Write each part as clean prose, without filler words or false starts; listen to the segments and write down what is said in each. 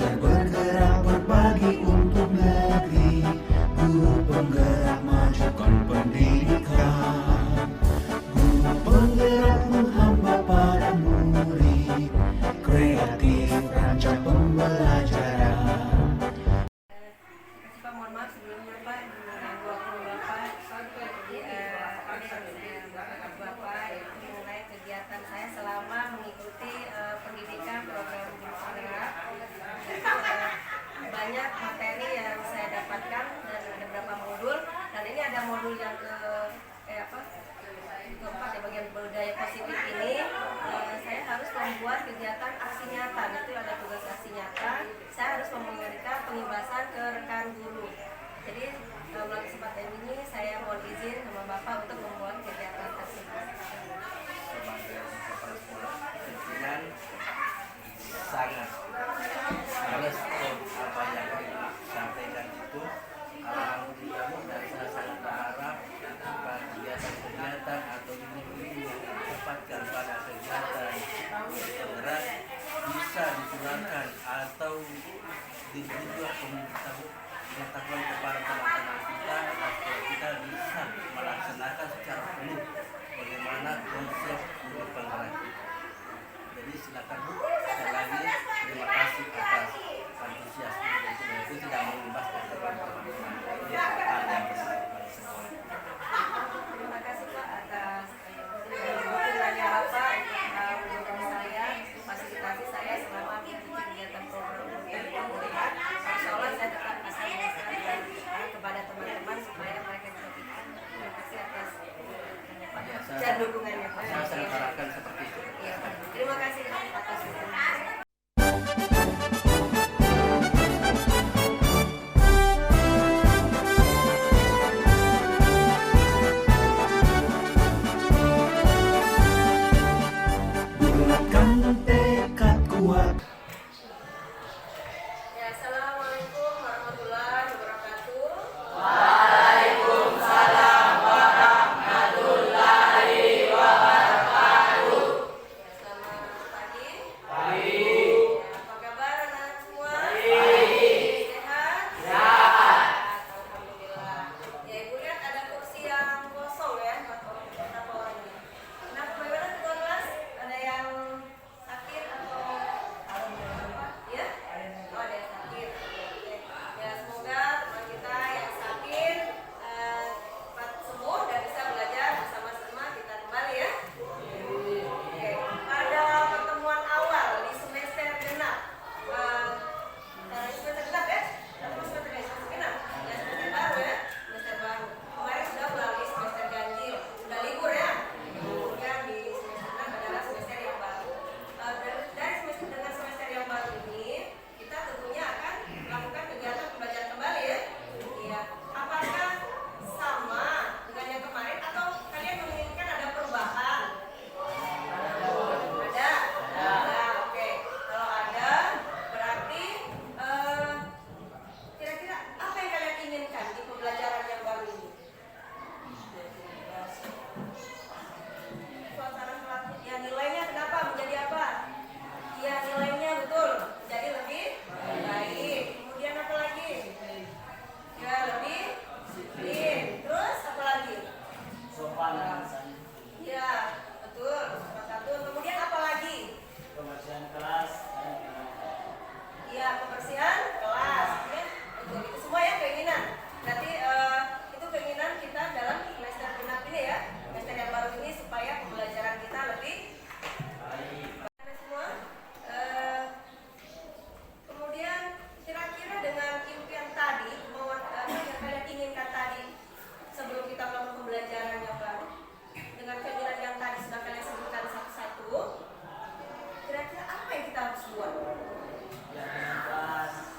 belajar bergerak berbagi untuk negeri, guru penggerak majukan pendidikan, guru penggerak menghamba para murid, kreatif rancang pembelajaran. Pak, mohon maaf sebelumnya Pak, mengganggu waktu Bapak. Jadi Bapak itu mengenai kegiatan saya selama mengikuti pendidikan program guru penggerak. Banyak materi yang saya dapatkan dan ada beberapa modul. Dan ini ada modul yang keempat ya, bagian budaya positif ini. Saya harus membuat kegiatan aksi nyata. Itu ada tugas aksi nyata. Saya harus memberikan pengibasan ke rekan guru. Jadi melalui kesempatan ini saya mohon izin sama Bapak untuk membuat kegiatan aksi nyata. Sebagai kepala sekolah, pimpinan sangat merespon apa yang disampaikan itu. Alhamdulillah, dan saya sangat berharap kegiatan-kegiatan atau ini yang didapatkan pada kegiatan penggerak bisa digunakan atau dibuat pengetahuan kepada teman-teman kita agar kita bisa melaksanakan secara penuh bagaimana konsep guru penggerak itu. Jadi silakan Bu, sekali lagi terima kasih atas antusiasme itu tidak mengimbas dari teman-teman hal yang bersifat sekolah. Terima kasih Pak atas dukungannya Bapak untuk saya, fasilitasi saya selama mengikuti kegiatan program penggerak. Insya Allah saya tetap akan mengingatkan kepada teman-teman supaya mereka bisa ikut. Terima kasih atas dan dukungannya Pak. Saya sangat harapkan seperti itu. Iya, Pak. Terima kasih atas dukungannya. Bulatkan tekad kuat. Ya, assalamualaikum warahmatullahi wabarakatuh. Selamat pagi. Ya, apa kabar anak semua? Sehat? Alhamdulillah. Ya, Ibu lihat ada kursi yang kosong ya. Berapa orang ini? Kenapa bagaimana ketua kelas? Ada yang sakit atau apa? Ya? Oh, ada yang sakit. Oke. Ya, semoga teman kita yang sakit cepat sembuh dan bisa belajar bersama-sama kita kembali ya. Oke. Pada pertemuan awal di semester genap, semester genap ya? Semester genap? Ya, semester baru ya? Semester baru. Kemarin sudah melalui semester ganjil, sudah libur ya? Kemudian di semester genap adalah semester yang baru. Dari semester dengan semester yang baru ini, kita tentunya akan melakukan kegiatan pembelajaran kembali ya? Iya. Apakah sama dengan yang kemarin atau kalian menginginkan ada perubahan? Ada? Ada, oke. Kalau ada, berarti kira-kira apa yang kalian inginkan di pembelajaran yang baru ini? Suasana kelas, ya nilainya kenapa menjadi apa? Ya nilainya betul, jadi lebih baik. Kemudian apa lagi? Ya lebih disiplin. Terus apa lagi? Sopan dan santun, Ya betul. Salah satu. Kemudian apa lagi? kebersihan kelas dan Ya, kebersihan kelas. Ya, betul. Itu semua ya keinginan. Berarti itu keinginan kita dalam semester genap ini ya, semester yang baru ini supaya pembelajaran kita lebih baik. baik semua. Kemudian kira-kira dengan impian tadi, yang kalian inginkan tadi sebelum kita melakukan pembelajaran yang baru, dengan keinginan yang tadi sudah kalian sebutkan satu-satu, kira-kira apa yang kita harus buat? Ya, dengan kelas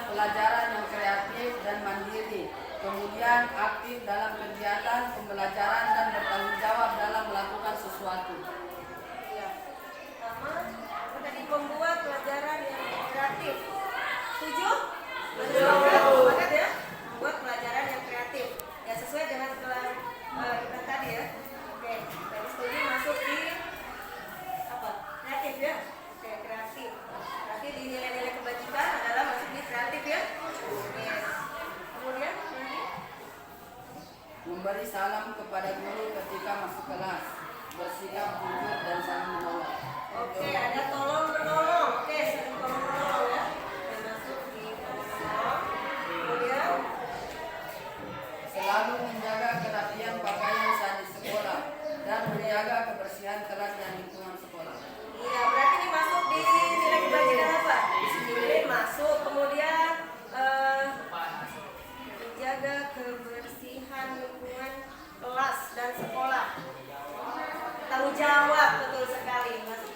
pelajaran yang kreatif dan mandiri. Kemudian aktif dalam kegiatan pembelajaran dan bertanggung jawab dalam melakukan sesuatu. Ya. Pertama, apa tadi membuat pelajaran yang kreatif. Setuju? Sepakat ya? Membuat pelajaran yang kreatif. Ya sesuai dengan iklan tadi ya. Oke, tadi setuju masuk di apa? Kreatif ya. Oke, kreatif. Berarti di nilai-nilai kebajikan adalah masuk di kreatif ya. Oke. Kemudian lagi. Memberi salam kepada guru ketika masuk kelas. Bersikap jujur dan saling menolong. Oke, ada tolong menolong. Oke, sering tolong menolong ya. Dan masuk di tolong menolong. Kemudian Selalu menjaga kerapian pakaian saat di sekolah dan menjaga kebersihan kelas dan lingkungan sekolah. iya, berarti ini masuk di nilai kebajikan apa? Disiplin masuk. Kemudian menjaga kebersihan lingkungan kelas dan sekolah. Tanggung jawab betul sekali. Masuk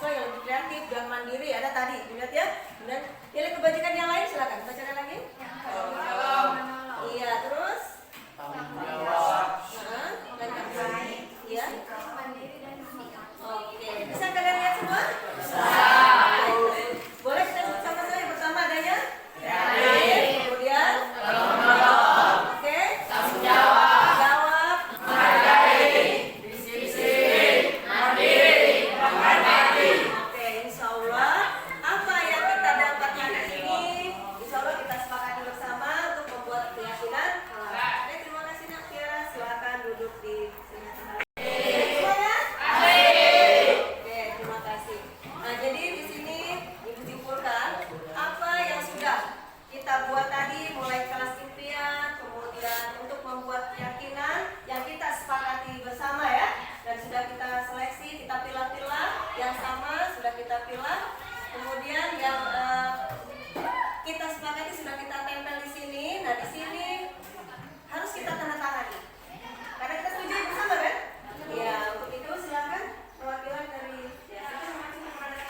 mahasiswa yang lebih kreatif dan mandiri. Ada tadi, lihat ya. Kemudian nilai kebajikan yang lain silakan bacakan lagi. Iya, terus. Dan yang lain. Iya. Oke, bisa kalian lihat semua? Bisa. Boleh kita sebut sama-sama yang pertama adanya? Kemudian? Oke. Tanggung jawab. Oke, insya Allah apa yang kita dapat hari ini, insya Allah kita sepakati bersama untuk membuat keyakinan. Oke, terima kasih Nak Tiara, silakan duduk di sini. Semuanya? Oke, terima kasih. Nah, jadi di sini Ibu simpulkan apa yang sudah kita buat tadi, mulai kelas impian, kemudian untuk membuat keyakinan yang kita sepakati bersama ya, dan sudah kita seleksi, kita pilah-pilah yang sama sudah kita pilah, kemudian yang kita sepakati sudah kita tempel di sini. Nah, di sini harus kita tanda tangani karena kita setuju bersama kan? Ya, untuk itu silakan perwakilan dari ya, nama dengan tanda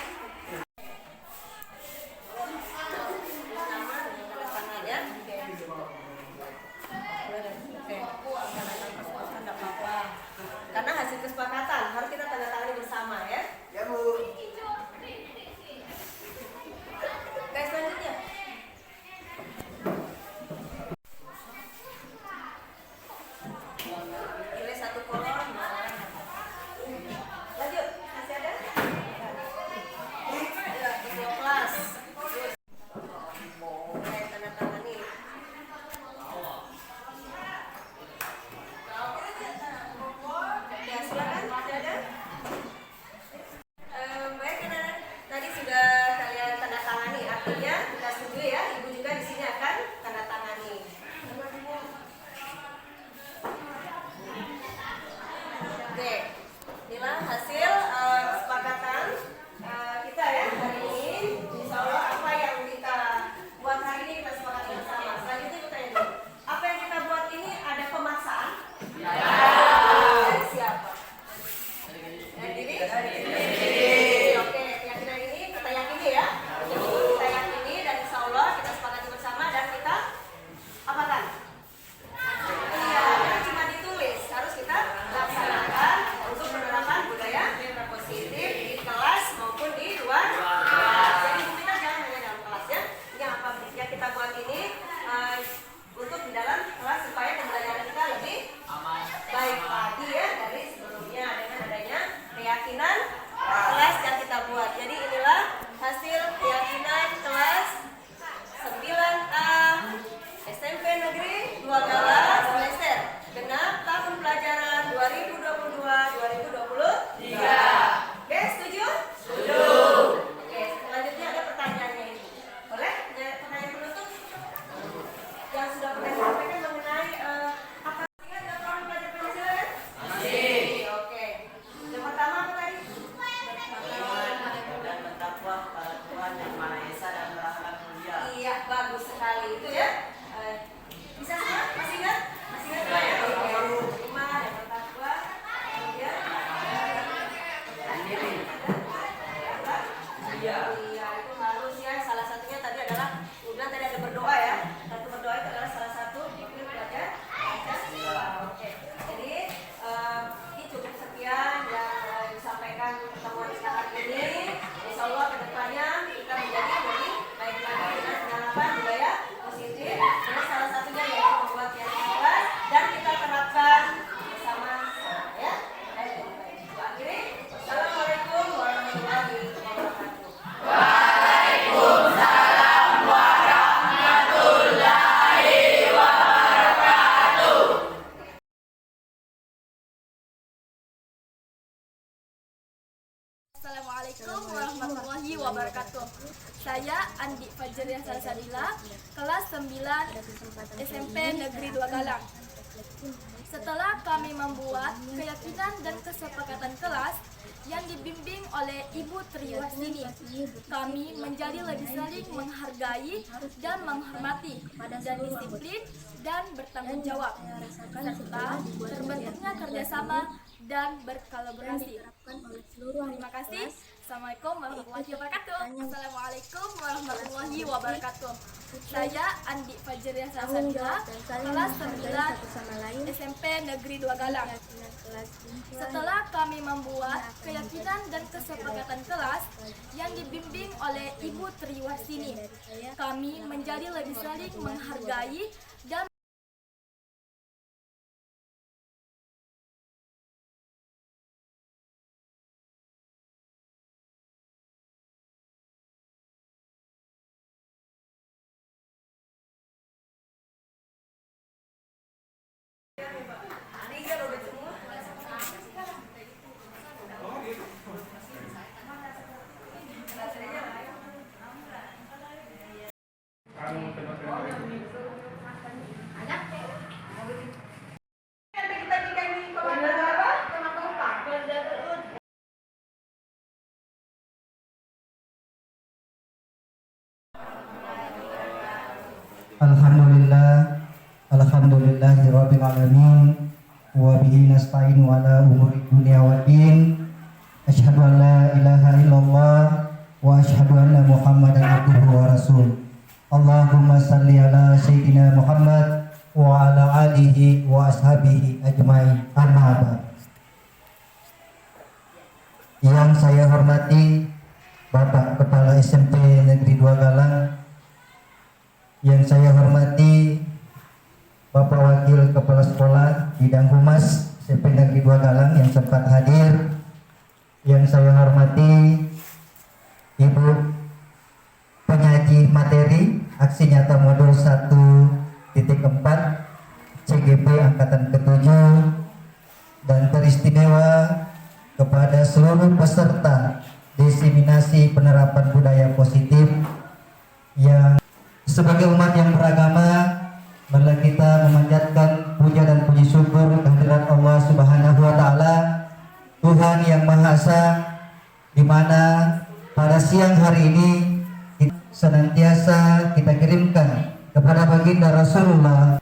tangan ya. Oke. Karena hasil kesepakatan harus kita tanda tangani bersama ya. Ya Bu. Oke, selanjutnya. Nilai 1 kolom. Lanjut, masih ada? Ya, ketua kelas. Terus. Oke, tanda tangani. Ya, silakan, masih ada? Baik, anak-anak. Tadi sudah kalian tanda tangani, artinya kita setuju ya. Ibu juga di sini akan tanda tangani. Oke, inilah hasil kesepakatan kita ya hari ini. Insya Allah apa yang kita buat hari ini kita sepakati bersama. Selanjutnya kita tanya dulu, apa yang kita buat ini ada pemaksaan? Dari siapa? Dari diri? Oke, keyakinan ini kita yakini ya. Kita yakini dan insya Allah kita sepakati bersama dan kita apakan? Iya, bukan cuma ditulis, harus kita laksanakan untuk penerapan budaya positif di kelas maupun di luar kelas. Jadi kita jangan hanya dalam kelas ya. Yang apa yang kita buat ini untuk di dalam kelas supaya pembelajaran kita lebih baik lagi ya dari sebelumnya dengan adanya keyakinan kelas yang kita buat. Jadi inilah hasil keyakinan kelas 9A SMP Negeri 2 Galang semester genap tahun pelajaran 2022-2023. Oke, setuju? Setuju. Oke, selanjutnya ada pertanyaannya ini. Boleh? Ada pertanyaan penutup? Yang sudah pernah disampaikan mengenai apa? Ingat dan program belajar Pancasila kan? Masih. Oke. Yang pertama apa tadi? dan bertakwa kepada Tuhan yang Maha Esa dan berakhlak mulia. Iya, bagus sekali itu ya. Bisa semua? Masih ingat? Masih ingat semua ya? Oke. 5 yang bertakwa. Kemudian Iya. iya, itu harus ya. Salah satunya tadi adalah udah tadi ada berdoa ya. Satu berdoa itu adalah salah satu fikir belajar Pancasila. Oke. Jadi ini cukup sekian yang disampaikan pertemuan saat ini. Insya Allah kedepannya kita menjadi lebih baik lagi dengan penerapan budaya positif. Ini salah satunya yaitu membuat keyakinan dan kita terapkan bersama ya. Baik. Akhiri, wassalamualaikum warahmatullahi wabarakatuh. Assalamualaikum warahmatullahi wabarakatuh. Saya Andi Fajriah Salsabila, kelas 9 SMP Negeri 2 Galang. Setelah kami membuat keyakinan dan kesepakatan kelas yang dibimbing oleh Ibu Triwasini, kami menjadi lebih saling menghargai dan menghormati dan disiplin dan bertanggung jawab, serta terbentuknya kerjasama dan berkolaborasi. Terima kasih. Assalamualaikum warahmatullahi wabarakatuh. Assalamualaikum warahmatullahi wabarakatuh. Saya Andi Fajriah Salsabila, kelas 9 SMP Negeri 2 Galang. Setelah kami membuat keyakinan dan kesepakatan kelas yang dibimbing oleh Ibu Triwasini, kami menjadi lebih saling menghargai dan Alhamdulillahirabbil alamin wa bihi nasta'inu ala umuri dunya waddin. Asyhadu an la ilaha illallah wa asyhadu anna Muhammadan abduhu wa rasul. Allahumma salli ala sayyidina Muhammad wa ala alihi wa ashabihi ajmain. Amma ba'd. Yang saya hormati Bapak Kepala SMP Negeri 2 Galang, yang saya hormati Bapak Wakil Kepala Sekolah Bidang Humas SMP Negeri 2 Galang yang sempat hadir, yang saya hormati Ibu penyaji materi aksi nyata modul 1.4 CGP Angkatan ke-7, dan teristimewa kepada seluruh peserta diseminasi penerapan budaya positif yang sebagai umat yang beragama, marilah kita memanjatkan puja dan puji syukur kehadirat Allah Subhanahu wa taala, Tuhan yang Maha Esa, di mana pada siang hari ini senantiasa kita kirimkan kepada baginda Rasulullah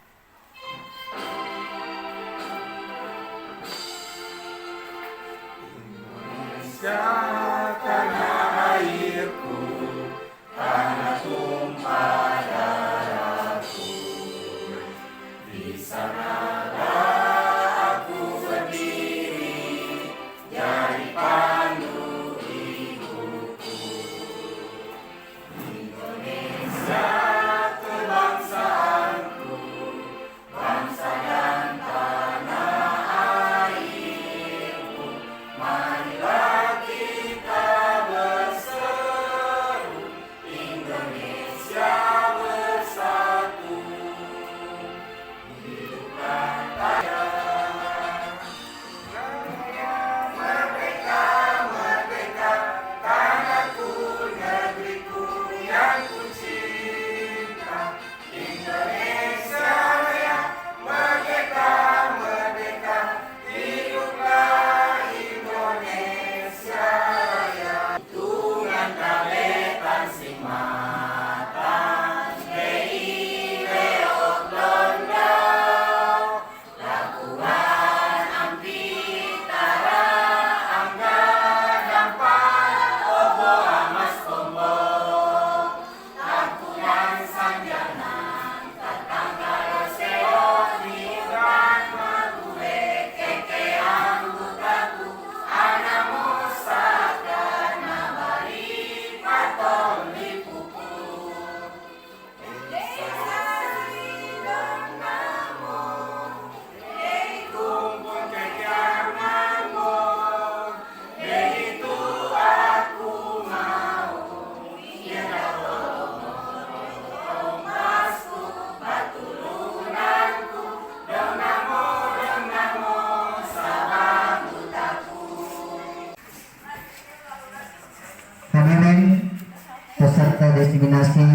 peserta diseminasi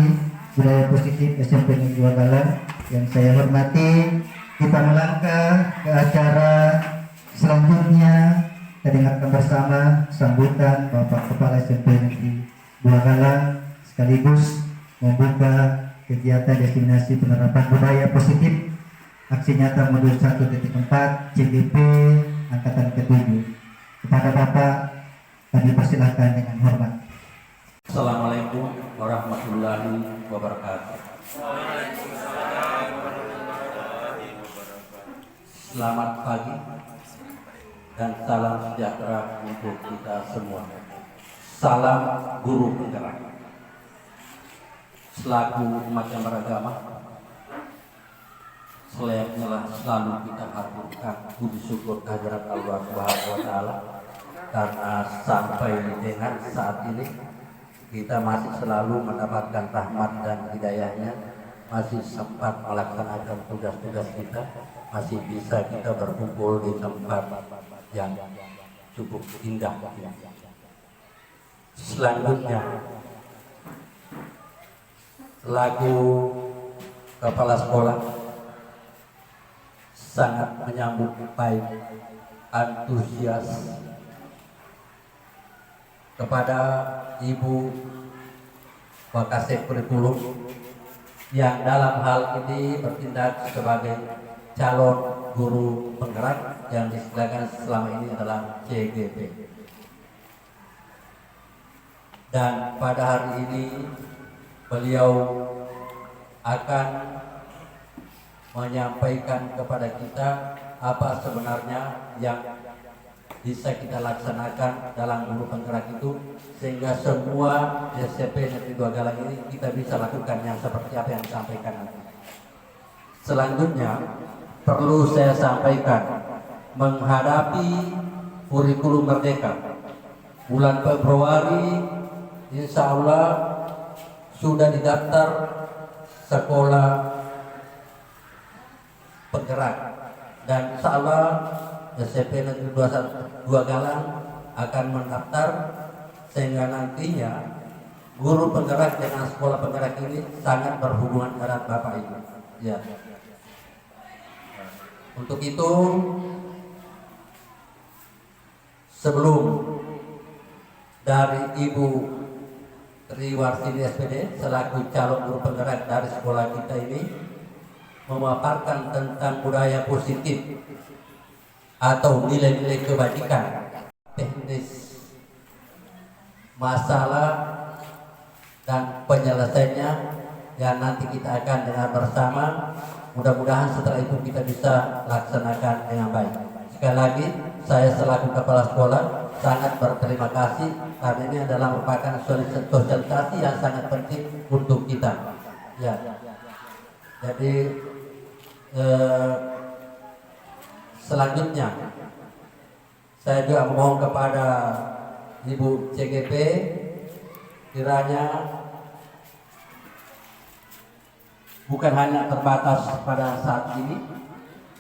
budaya positif SMP Negeri 2 Galang yang saya hormati. Kita melangkah ke acara selanjutnya. Kita dengarkan bersama sambutan Bapak Kepala SMP Negeri 2 Galang sekaligus membuka kegiatan diseminasi penerapan budaya positif aksi nyata modul 1.4 CGP Angkatan ke-7. Kepada Bapak Kami persilahkan dengan hormat. Assalamualaikum warahmatullahi wabarakatuh. Selamat pagi dan salam sejahtera untuk kita semua. Salam guru penggerak. Selaku umat yang beragama, selayaknya lah selalu kita haturkan puji syukur kehadirat Allah Subhanahu wa Ta'ala, karena sampai dengan saat ini kita masih selalu mendapatkan rahmat dan hidayahnya, masih sempat melaksanakan tugas-tugas kita, masih bisa kita berkumpul di tempat yang cukup indah. Selanjutnya, lagu kepala sekolah sangat menyambut baik, antusias kepada Ibu Wakasek Kurikulum yang dalam hal ini bertindak sebagai calon guru penggerak yang disediakan selama ini adalah CGP. Dan pada hari ini beliau akan menyampaikan kepada kita apa sebenarnya yang bisa kita laksanakan dalam guru penggerak itu, sehingga semua SMP Negeri 2 Galang ini kita bisa lakukan yang seperti apa yang disampaikan nanti. Selanjutnya perlu saya sampaikan, menghadapi kurikulum merdeka bulan Februari, insya Allah sudah didaftar sekolah penggerak, dan insya Allah SMP Negeri 2 Galang akan mendaftar, sehingga nantinya guru penggerak dengan sekolah penggerak ini sangat berhubungan erat Bapak Ibu. Ya. Untuk itu, sebelum dari Ibu Triwarsini SPD selaku calon guru penggerak dari sekolah kita ini memaparkan tentang budaya positif atau nilai-nilai kebajikan, teknis masalah dan penyelesaiannya yang nanti kita akan dengar bersama. Mudah-mudahan setelah itu kita bisa laksanakan dengan baik. Sekali lagi, saya selaku kepala sekolah sangat berterima kasih, karena ini adalah merupakan sosialisasi yang sangat penting untuk kita. Ya, jadi selanjutnya saya juga memohon kepada Ibu CGP, kiranya bukan hanya terbatas pada saat ini,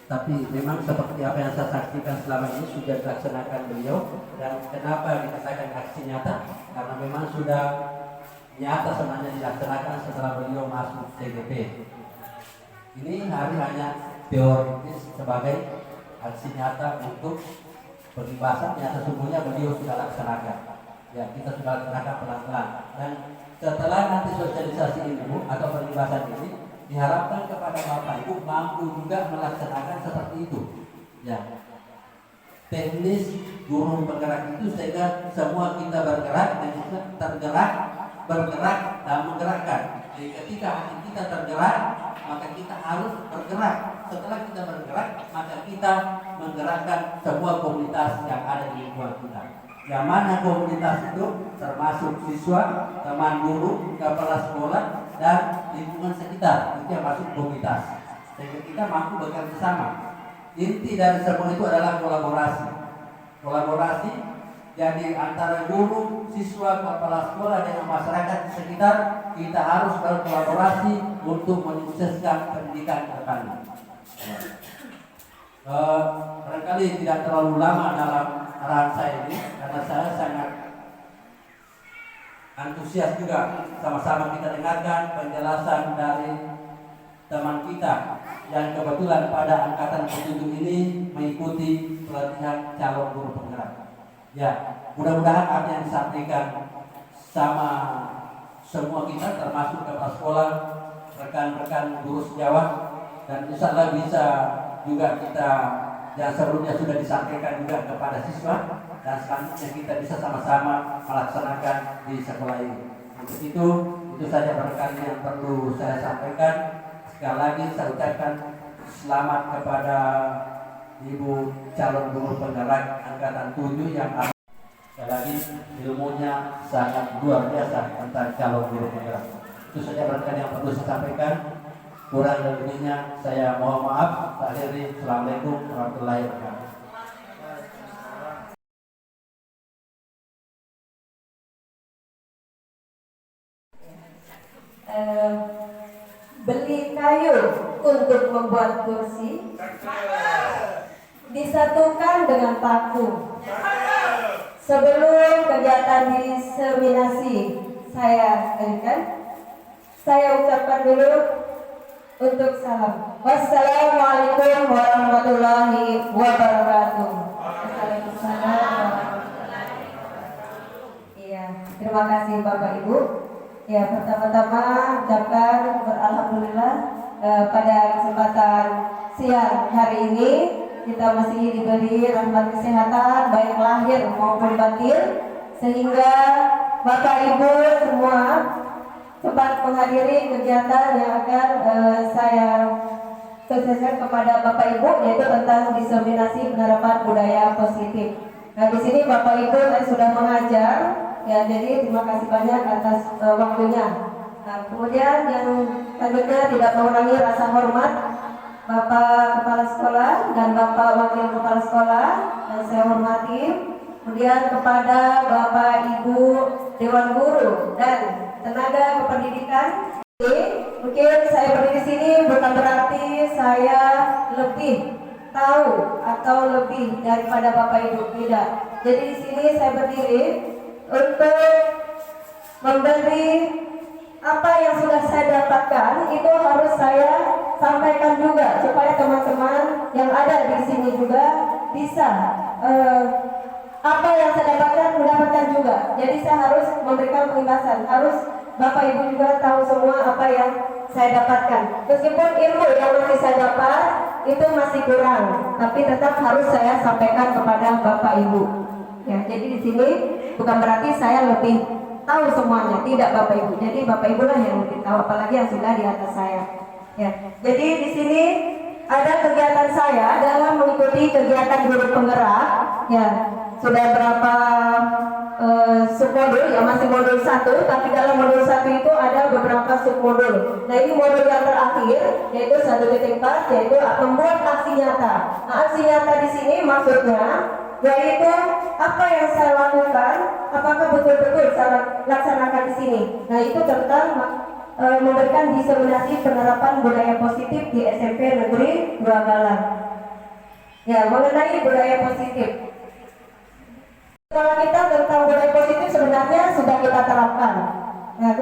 tapi memang seperti apa yang saya saksikan selama ini sudah dilaksanakan beliau. Dan kenapa dikatakan aksi nyata? Karena memang sudah nyata sebenarnya dilaksanakan setelah beliau masuk CGP. Ini hari hanya teoritis sebagai aksi nyata untuk peribahasa yang sesungguhnya beliau sudah laksanakan. Ya, kita sudah laksanakan pelan-pelan. Dan setelah nanti sosialisasi ilmu atau peribahasan ini, diharapkan kepada Bapak Ibu mampu juga melaksanakan seperti itu. Ya, teknis guru penggerak itu sehingga semua kita bergerak dan juga tergerak, bergerak dan menggerakkan. Jadi ketika hati kita tergerak, maka kita harus bergerak. Setelah kita bergerak, maka kita menggerakkan semua komunitas yang ada di lingkungan kita. Yang mana komunitas itu termasuk siswa, teman guru, kepala sekolah, dan lingkungan sekitar. Itu yang masuk komunitas. Sehingga kita mampu bekerja sama. Inti dari semua itu adalah kolaborasi. Kolaborasi jadi antara guru, siswa, kepala sekolah dengan masyarakat di sekitar, kita harus berkolaborasi untuk menyukseskan pendidikan ke depan. Barangkali tidak terlalu lama dalam arahan saya ini, karena saya sangat antusias juga sama-sama kita dengarkan penjelasan dari teman kita yang kebetulan pada angkatan ke-7 ini mengikuti pelatihan calon guru penggerak. Ya, mudah-mudahan apa yang disampaikan sama semua kita, termasuk kepala sekolah, rekan-rekan guru sejawat, dan insya Allah bisa juga kita yang sebelumnya sudah disampaikan juga kepada siswa, dan selanjutnya kita bisa sama-sama melaksanakan di sekolah ini. Untuk itu saja barangkali yang perlu saya sampaikan. Sekali lagi saya ucapkan selamat kepada Ibu calon guru penggerak angkatan 7 yang sekali lagi ilmunya sangat luar biasa tentang calon guru penggerak. Itu saja barangkali yang perlu saya sampaikan. Kurang lebihnya saya mohon maaf. Pak Heri, Assalamualaikum warahmatullahi wabarakatuh. Beli kayu untuk membuat kursi, disatukan dengan paku. Sebelum kegiatan diseminasi saya ucapkan dulu untuk salam. Wassalamualaikum warahmatullahi wabarakatuh. Waalaikumsalam. Iya, terima kasih Bapak Ibu. Ya, pertama-tama ucapkan beralhamdulillah pada kesempatan siang hari ini kita masih diberi rahmat kesehatan baik lahir maupun batin, sehingga Bapak Ibu semua sempat menghadiri kegiatan yang akan saya sukseskan kepada Bapak Ibu, yaitu tentang diseminasi penerapan budaya positif. Nah, di sini Bapak Ibu saya sudah mengajar. Ya, jadi terima kasih banyak atas waktunya. Nah, kemudian yang selanjutnya tidak mengurangi rasa hormat Bapak Kepala Sekolah dan Bapak Wakil Kepala Sekolah yang saya hormati. Kemudian kepada Bapak Ibu Dewan Guru dan tenaga kependidikan. Mungkin saya berdiri di sini bukan berarti saya lebih tahu atau lebih daripada Bapak Ibu, tidak. Jadi di sini saya berdiri untuk memberi apa yang sudah saya dapatkan, itu harus saya sampaikan juga supaya teman-teman yang ada di sini juga bisa apa yang saya dapatkan mendapatkan juga. Jadi saya harus memberikan penjelasan, harus Bapak Ibu juga tahu semua apa yang saya dapatkan. Meskipun ilmu yang masih saya dapat itu masih kurang, tapi tetap harus saya sampaikan kepada Bapak Ibu. Ya, jadi di sini bukan berarti saya lebih tahu semuanya, tidak Bapak Ibu. Jadi Bapak Ibu lah yang lebih tahu, apalagi yang sudah di atas saya. Ya, jadi di sini ada kegiatan saya dalam mengikuti kegiatan guru penggerak. Ya, sudah berapa submodul, ya masih modul 1, tapi dalam modul 1 itu ada beberapa submodul. Nah, ini modul yang terakhir, yaitu 1.4, yaitu membuat aksi nyata. Nah, aksi nyata di sini maksudnya yaitu apa yang saya lakukan, apakah betul-betul saya laksanakan di sini. Nah, itu tentang memberikan diseminasi penerapan budaya positif di SMP Negeri 2 Galang. Ya, mengenai budaya positif. Kalau kita tentang budaya positif sebenarnya sudah kita terapkan. Nah,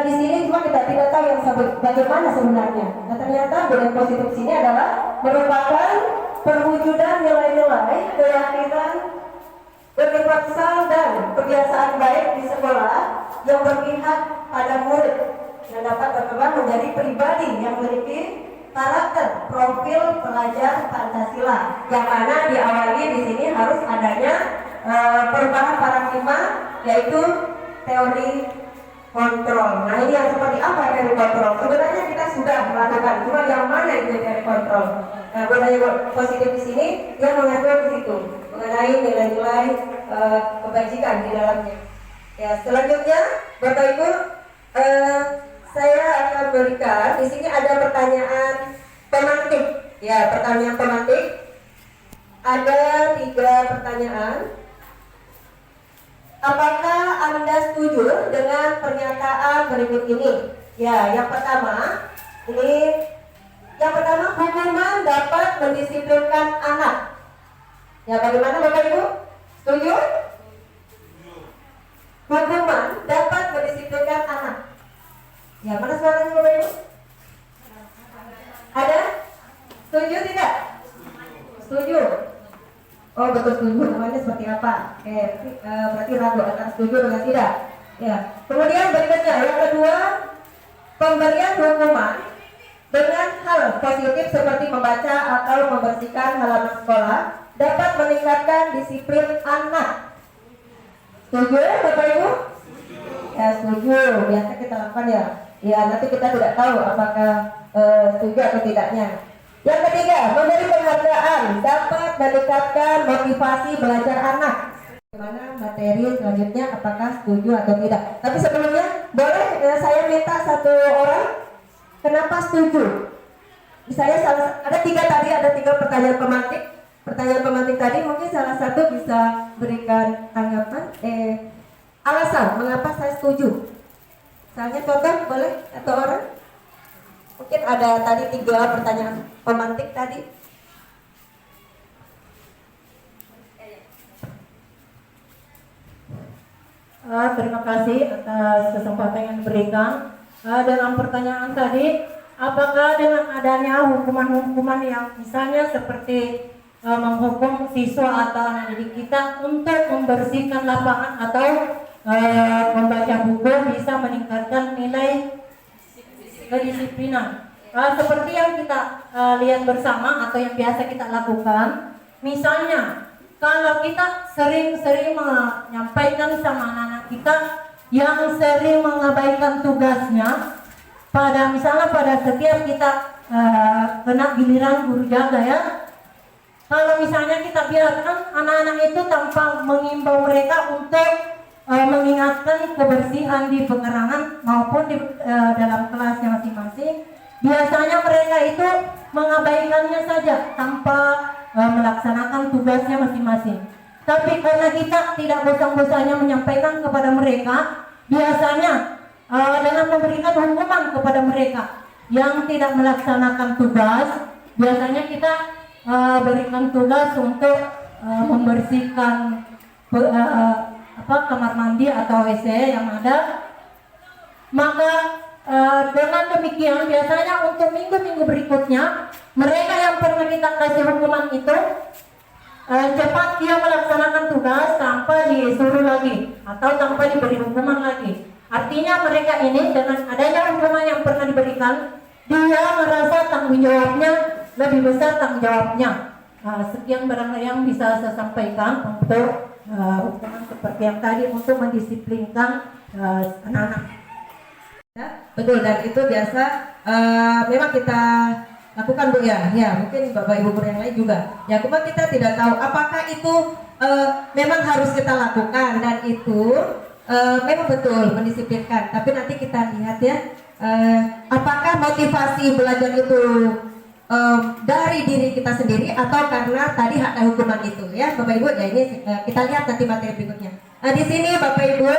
di sini cuma kita tidak tahu yang bagaimana sebenarnya. Nah, ternyata budaya positif di sini adalah merupakan perwujudan nilai-nilai keyakinan universal dan kebiasaan baik di sekolah yang berpihak pada murid yang dapat berkembang menjadi pribadi yang memiliki karakter profil pelajar Pancasila, yang mana diawali di sini harus adanya perubahan paradigma, yaitu teori kontrol. Nah, ini yang seperti apa teori kontrol? Sebenarnya kita sudah melakukan, cuma yang mana itu teori kontrol? Nah, budaya positif di sini yang mengatur di situ mengenai nilai-nilai kebajikan di dalamnya. Ya, selanjutnya Bapak Ibu, saya akan berikan di sini ada pertanyaan pemantik. Ya, pertanyaan pemantik. Ada 3 pertanyaan. Apakah Anda setuju dengan pernyataan berikut ini? Ya, yang pertama, hukuman dapat mendisiplinkan anak. Ya, bagaimana Bapak Ibu? Setuju? Hukuman dapat mendisiplinkan anak. Ya, mana suaranya Bapak Ibu? Ada? Setuju tidak? Setuju. Oh, betul setuju. Namanya seperti apa? Berarti ragu antara setuju dengan tidak. Ya. Kemudian berikutnya yang kedua, pemberian hukuman dengan hal positif seperti membaca atau membersihkan halaman sekolah dapat meningkatkan disiplin anak. Setuju Bapak Ibu? Ya setuju, biasa kita lakukan ya. Ya nanti kita tidak tahu apakah setuju atau tidaknya. Yang ketiga, memberi penghargaan dapat meningkatkan motivasi belajar anak. Bagaimana materi selanjutnya, apakah setuju atau tidak? Tapi sebelumnya boleh saya minta satu orang kenapa setuju? Misalnya ada tiga pertanyaan pemantik. Pertanyaan pemantik tadi mungkin salah satu bisa berikan tanggapan, alasan mengapa saya setuju. Misalnya contoh boleh satu orang? Mungkin ada tadi 3 pertanyaan pemantik tadi. Terima kasih atas kesempatan yang diberikan. Dalam pertanyaan tadi, apakah dengan adanya hukuman-hukuman yang misalnya seperti menghukum siswa atau anak didik kita untuk membersihkan lapangan atau membaca buku bisa meningkatkan nilai kedisiplinan? Seperti yang kita lihat bersama atau yang biasa kita lakukan, misalnya kalau kita sering-sering menyampaikan sama anak-anak kita yang sering mengabaikan tugasnya, misalnya pada setiap kita kena giliran guru jaga ya, kalau misalnya kita biarkan anak-anak itu tanpa mengimbau mereka untuk mengingatkan kebersihan di pengerangan maupun di dalam kelasnya masing-masing, biasanya mereka itu mengabaikannya saja tanpa melaksanakan tugasnya masing-masing. Tapi karena kita tidak bosan-bosannya menyampaikan kepada mereka, biasanya dengan memberikan hukuman kepada mereka yang tidak melaksanakan tugas, biasanya kita berikan tugas untuk membersihkan kamar mandi atau WC yang ada. Maka dengan demikian biasanya untuk minggu-minggu berikutnya mereka yang pernah kita kasih hukuman itu cepat dia melaksanakan tugas tanpa disuruh lagi atau tanpa diberi hukuman lagi. Artinya mereka ini dengan adanya hukuman yang pernah diberikan, dia merasa tanggung jawabnya lebih besar tanggung jawabnya. Sekian barangkali yang bisa saya sampaikan untuk hukuman seperti yang tadi untuk mendisiplinkan anak-anak. Ya, betul, dan itu biasa memang kita lakukan Bu ya. Ya, mungkin Bapak Ibu guru yang lain juga. Ya, cuma kita tidak tahu apakah itu memang harus kita lakukan dan itu memang betul mendisiplinkan. Tapi nanti kita lihat ya, apakah motivasi belajar itu dari diri kita sendiri atau karena tadi ada hukuman itu ya Bapak Ibu. Ya ini kita lihat nanti materi berikutnya. Di sini Bapak Ibu,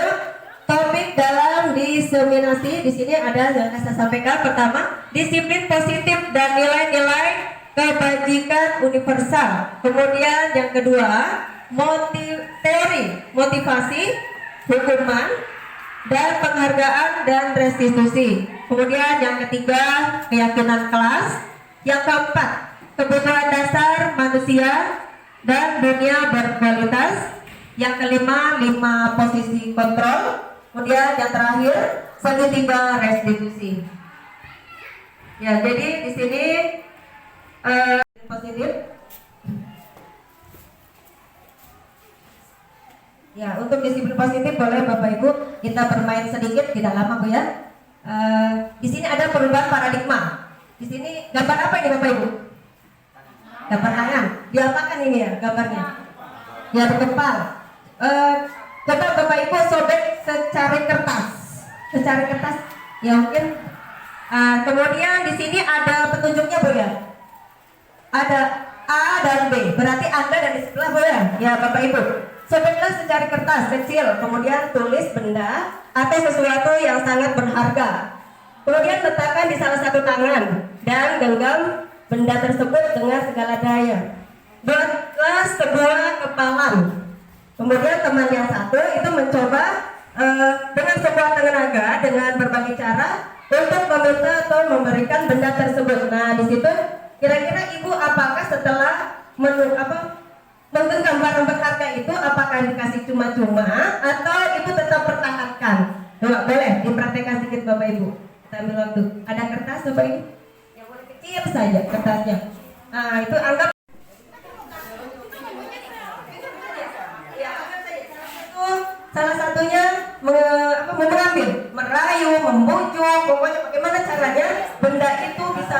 topik dalam diseminasi di sini ada yang saya sampaikan. Pertama, disiplin positif dan nilai-nilai kebajikan universal. Kemudian yang kedua, motivasi, hukuman, dan penghargaan dan restitusi. Kemudian yang ketiga, keyakinan kelas. Yang keempat, kebutuhan dasar manusia dan dunia berkualitas. Yang kelima, 5 posisi kontrol. Kemudian yang terakhir, segitiga restitusi. Ya, jadi di sini positif. Ya, untuk disiplin positif boleh Bapak Ibu kita bermain sedikit, tidak lama Bu ya. Di sini ada perubahan paradigma. Di sini gambar apa ini Bapak Ibu? Gambar tangan. Diapakan ini ya gambarnya? Ya, berkepal. Coba Bapak Ibu sobek secari kertas. Ya mungkin. Kemudian di sini ada petunjuknya Bu ya. Ada A dan B. Berarti Anda dan di sebelah Bu ya. Ya Bapak Ibu. Sobeklah secari kertas kecil. Kemudian tulis benda atau sesuatu yang sangat berharga. Kemudian letakkan di salah satu tangan dan genggam benda tersebut dengan segala daya. Buatlah sebuah kepalan. Kemudian teman yang satu itu mencoba dengan sebuah tenaga dengan berbagai cara untuk meminta atau memberikan benda tersebut. Nah di situ kira-kira Ibu apakah setelah menggenggam barang berharga itu apakah dikasih cuma-cuma atau Ibu tetap pertahankan? Coba boleh dipraktekkan sedikit Bapak Ibu. Kita ambil waktu. Ada kertas Bapak Ibu? Yang boleh kecil saja kertasnya. Nah itu anggap mengambil, merayu, membujuk, pokoknya bagaimana caranya benda itu bisa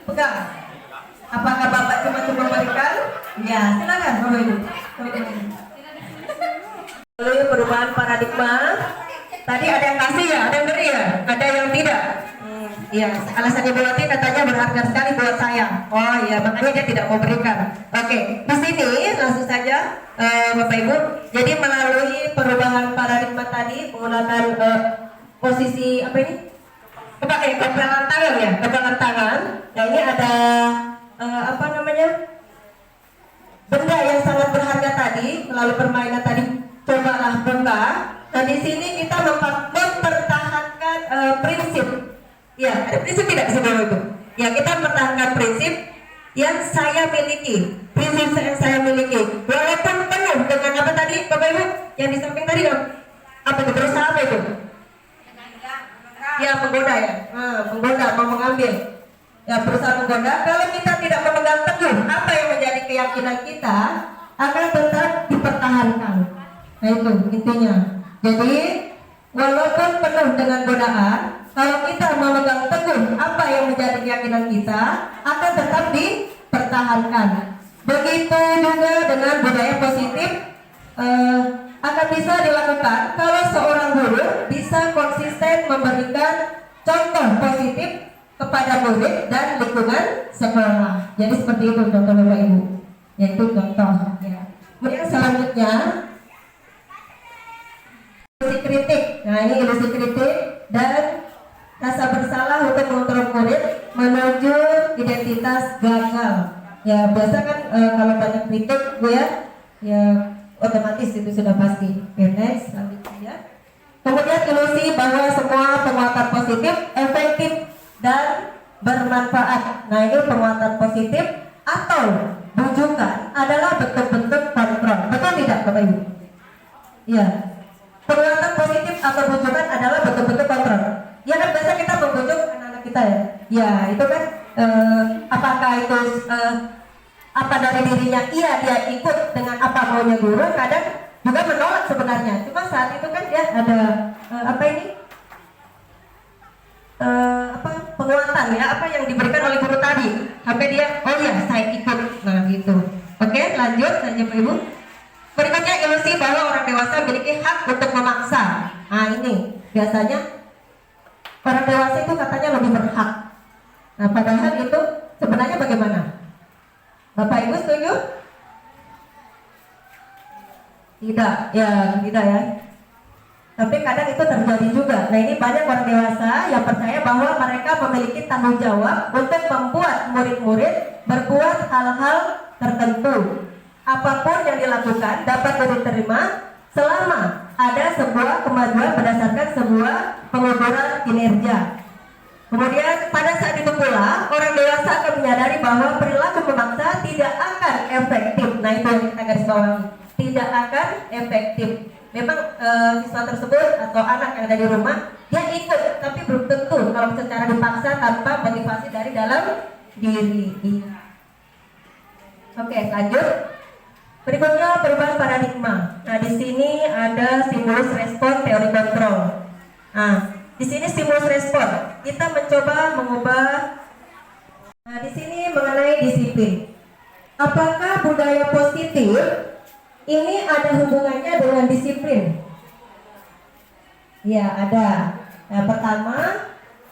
pegang. Apakah Bapak cuma berikan? Ya, silakan Bapak Ibu. Lalu perubahan paradigma. Tadi ada yang kasih ya, ada yang beri ya, ada yang tidak. Iya, alasannya Bu Wati katanya berharga sekali buat saya. Oh iya, makanya dia tidak mau berikan. Oke, di sini langsung saja Bapak Ibu. Jadi melalui perubahan paradigma tadi menggunakan posisi apa ini? Kepalan tangan ya, kepalan tangan. Nah ini ada apa namanya? Benda yang sangat berharga tadi melalui permainan tadi. Cobalah buka. Nah di sini kita mempertahankan prinsip. Ya, ada prinsip tidak sebelum itu? Ya, kita mempertahankan prinsip yang saya miliki. Prinsip yang saya miliki. Walaupun penuh dengan apa tadi, Bapak Ibu? Yang di samping tadi dong. Apa itu? Berusaha apa itu? Ya, menggoda ya. Menggoda, mau mengambil. Ya, berusaha menggoda. Kalau kita tidak memegang teguh apa yang menjadi keyakinan kita, akan tetap dipertahankan. Nah itu intinya. Jadi, walaupun penuh dengan godaan, kalau kita memegang teguh apa yang menjadi keyakinan kita, akan tetap dipertahankan. Begitu juga dengan budaya positif akan bisa dilakukan kalau seorang guru bisa konsisten memberikan contoh positif kepada murid dan lingkungan sekolah. Jadi seperti itu contoh Bapak Ibu, yaitu contoh. Ya. Kemudian selanjutnya ilusi kritik. Nah ini ilusi kritik dan rasa bersalah untuk mengontrol murid menuju identitas gagal. Ya biasa kan kalau banyak kritik ya otomatis itu sudah pasti. Oke, next selanjutnya ya. Kemudian ilusi bahwa semua penguatan positif efektif dan bermanfaat. Nah ini penguatan positif atau bujukan adalah bentuk-bentuk kontrol. Betul tidak Bapak Ibu? Iya. Penguatan positif atau bujukan adalah bentuk-bentuk kontrol. Ya kan biasa kita membujuk anak-anak kita ya. Ya itu kan apakah itu apa dari dirinya iya dia ikut dengan apa maunya guru, kadang juga menolak sebenarnya. Cuma saat itu kan dia ada apa ini penguatan ya, apa yang diberikan oleh guru tadi sampai dia oh ya saya ikut. Nah gitu. Oke lanjut saja Ibu. Berikutnya ilusi bahwa orang dewasa memiliki hak untuk memaksa. Nah ini biasanya orang dewasa itu katanya lebih berhak. Nah padahal itu sebenarnya bagaimana? Bapak Ibu setuju? Tidak, ya tidak ya. Tapi kadang itu terjadi juga. Nah ini banyak orang dewasa yang percaya bahwa mereka memiliki tanggung jawab untuk membuat murid-murid berbuat hal-hal tertentu. Apapun yang dilakukan dapat diterima selama ada sebuah kemajuan berdasarkan sebuah pengukuran kinerja. Kemudian pada saat itu pula orang dewasa akan menyadari bahwa perilaku memaksa tidak akan efektif. Nah itu yang kita garis bawahi, tidak akan efektif. Memang siswa tersebut atau anak yang ada di rumah dia ikut, tapi belum tentu kalau secara dipaksa tanpa motivasi dari dalam diri. Oke lanjut. Berikutnya perubahan paradigma. Nah di sini ada stimulus respon teori kontrol. Nah di sini stimulus respon kita mencoba mengubah. Nah di sini mengenai disiplin. Apakah budaya positif ini ada hubungannya dengan disiplin? Ya ada. Nah pertama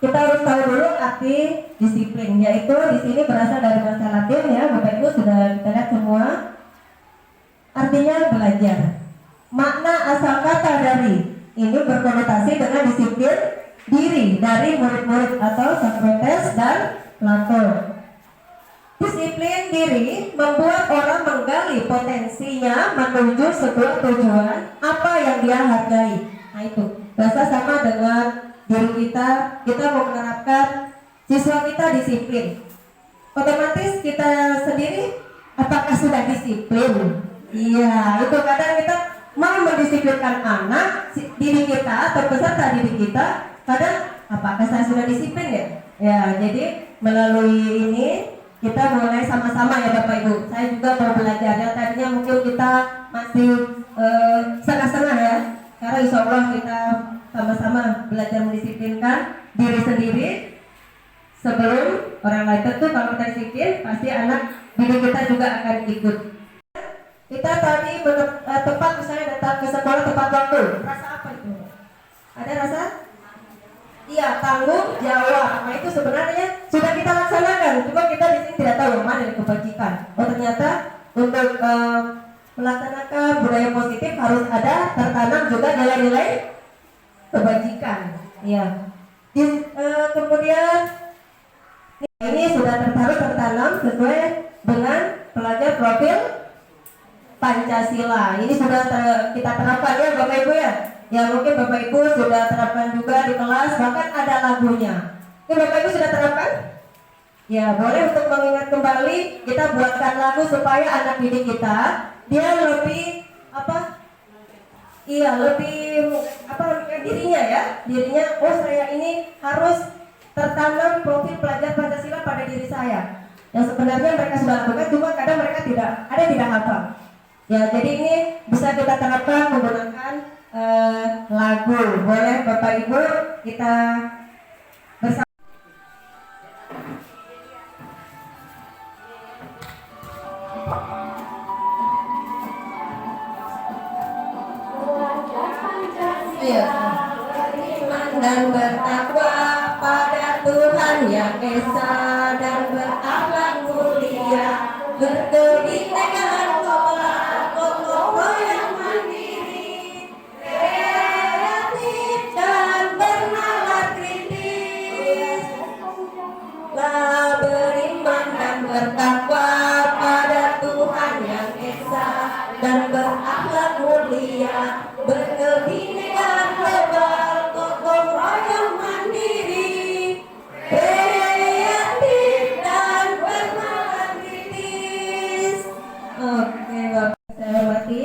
kita harus tahu dulu arti disiplin, yaitu di sini berasal dari bahasa Latin ya, Bapak Ibu sudah kita lihat semua. Artinya belajar. Makna asal kata dari ini berkonotasi dengan disiplin diri dari murid-murid atau Socrates dan Plato. Disiplin diri membuat orang menggali potensinya menuju sebuah tujuan apa yang dia hargai. Nah itu bahasa sama dengan diri kita mau menerapkan siswa kita disiplin. Otomatis kita sendiri apakah sudah disiplin? Iya, itu kadang kita mau mendisiplinkan anak, diri kita atau peserta didik kita, kadang apakah saya sudah disiplin ya? Ya, jadi melalui ini kita mulai sama-sama ya Bapak Ibu. Saya juga mau belajar yang tadinya mungkin kita masih setengah-setengah ya. Karena insya Allah kita sama-sama belajar mendisiplinkan diri sendiri sebelum orang lain. Tentu kalau kita disiplin, pasti anak didik kita juga akan ikut. Kita tadi tepat misalnya datang ke sekolah tepat waktu. Rasa apa itu? Ada rasa? Iya, tanggung jawab. Nah itu sebenarnya sudah kita laksanakan. Cuma kita di sini tidak tahu yang mana yang kebajikan. Oh ternyata untuk melaksanakan budaya positif harus ada tertanam juga nilai-nilai kebajikan. Iya. Kemudian ini sudah tertanam sesuai dengan pelajar profil Pancasila. Ini sudah kita terapkan ya Bapak Ibu ya. Ya mungkin Bapak Ibu sudah terapkan juga di kelas, bahkan ada lagunya. Ini Bapak Ibu sudah terapkan? Ya boleh untuk mengingat kembali kita buatkan lagu supaya anak didik kita dia lebih dirinya ya, oh saya ini harus tertanam profil pelajar Pancasila pada diri saya. Yang sebenarnya mereka sudah lakukan, cuma kadang mereka tidak hafal. Ya jadi ini bisa kita terapkan menggunakan lagu. Boleh Bapak Ibu kita bersama. Dan bertakwa pada Tuhan Yang Esa dan berakhlak mulia, berkebinekaan kokoh yang mandiri, kreatif dan bernalar kritis, beriman dan bertakwa pada Tuhan Yang Esa dan berakhlak mulia, berkebinekaan global, gotong royong mandiri, kreatif dan bernalar kritis. Oke Bapak saya hormati.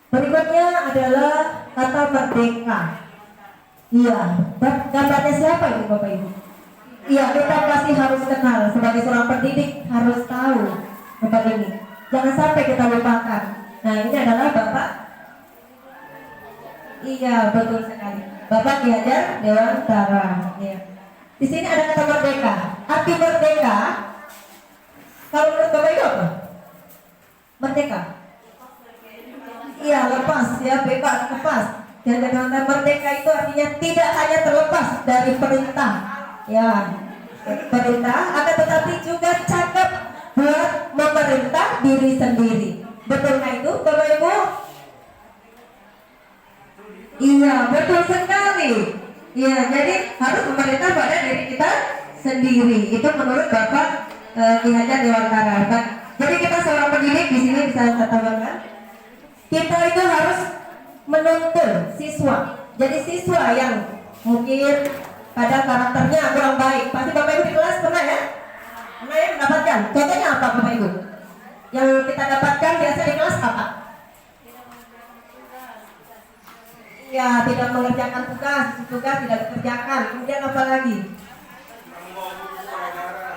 Berikutnya adalah kata merdeka. Iya, gambarnya siapa ini Bapak Ibu? Iya, kita pasti harus kenal sebagai seorang pendidik, harus tahu gambar ini. Jangan sampai kita lupakan. Nah ini adalah Bapak. Iya betul sekali. Bapak Ki Hajar Dewantara. Iya. Di sini ada kata merdeka. Arti merdeka, kalau menurut Bapak Ibu apa? Merdeka. Iya lepas ya, bebas, lepas. Dan kata merdeka itu artinya tidak hanya terlepas dari perintah. Ya, perintah, akan tetapi juga cakap buat memerintah diri sendiri. Betulkah itu Bapak Ibu? Iya betul sekali. Iya jadi harus memerintah pada diri kita sendiri. Itu menurut Bapak Ki Hajar Dewantara. Jadi kita seorang pendidik di sini bisa saya tambahkan, kita itu harus menuntun siswa. Jadi siswa yang mungkin pada karakternya kurang baik, pasti Bapak Ibu di kelas pernah ya? Pernah ya mendapatkan? Contohnya apa Bapak Ibu? Yang kita dapatkan biasa di kelas apa? Ya, tidak mengerjakan tugas tidak dikerjakan. Kemudian apa lagi?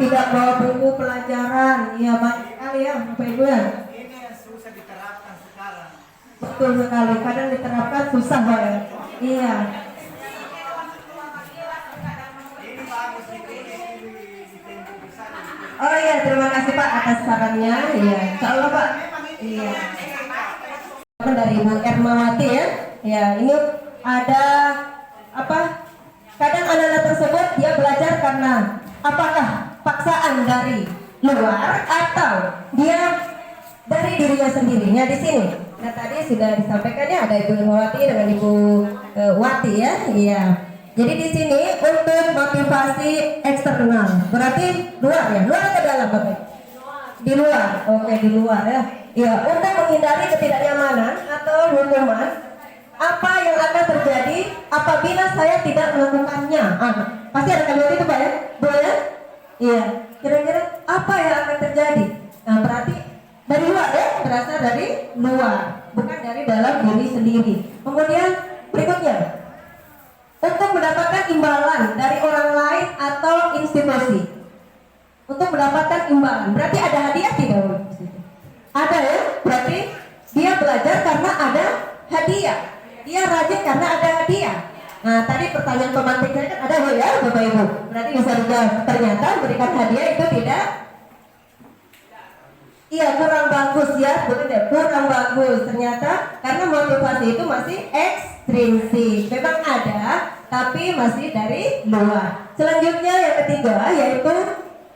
Tidak bawa buku pelajaran. Iya, banyak sekali ya Bapak Ibu ya. Ini yang susah diterapkan sekarang. Betul sekali, kadang diterapkan susah banget. Iya. Oh iya, terima kasih Pak atas sarannya. Iya, insya Allah Pak. Iya. Dari Ibu Ermawati ya. Ya, ini ada apa? Kadang anak-anak tersebut dia belajar karena apakah paksaan dari luar atau dia dari dirinya sendiri. Nah di sini, nah tadi sudah disampaikannya ada Ibu Ermawati dengan Ibu Wati ya. Iya. Jadi di sini untuk motivasi eksternal, berarti luar ya, luar atau dalam Bapak? Di luar, oke di luar ya. Ya untuk menghindari ketidaknyamanan atau hukuman, apa yang akan terjadi apabila saya tidak melakukannya? Pasti ada kalimat itu Pak ya, boleh? Iya. Kira-kira apa yang akan terjadi? Nah berarti dari luar ya, berasal dari luar, bukan dari dalam diri sendiri. Kemudian berikutnya, untuk mendapatkan imbalan dari orang lain atau institusi. Untuk mendapatkan imbalan, berarti ada hadiah tidak? Ada ya, berarti dia belajar karena ada hadiah. Dia rajin karena ada hadiah. Nah, tadi pertanyaan pemantik saya kan ada ya, Bapak Ibu. Berarti bisa dijawab. Ternyata berikan hadiah itu tidak. Iya, kurang bagus ya, betul deh, kurang bagus. Ternyata karena motivasi itu masih ekstrinsik. Memang ada, tapi masih dari luar. Selanjutnya yang ketiga yaitu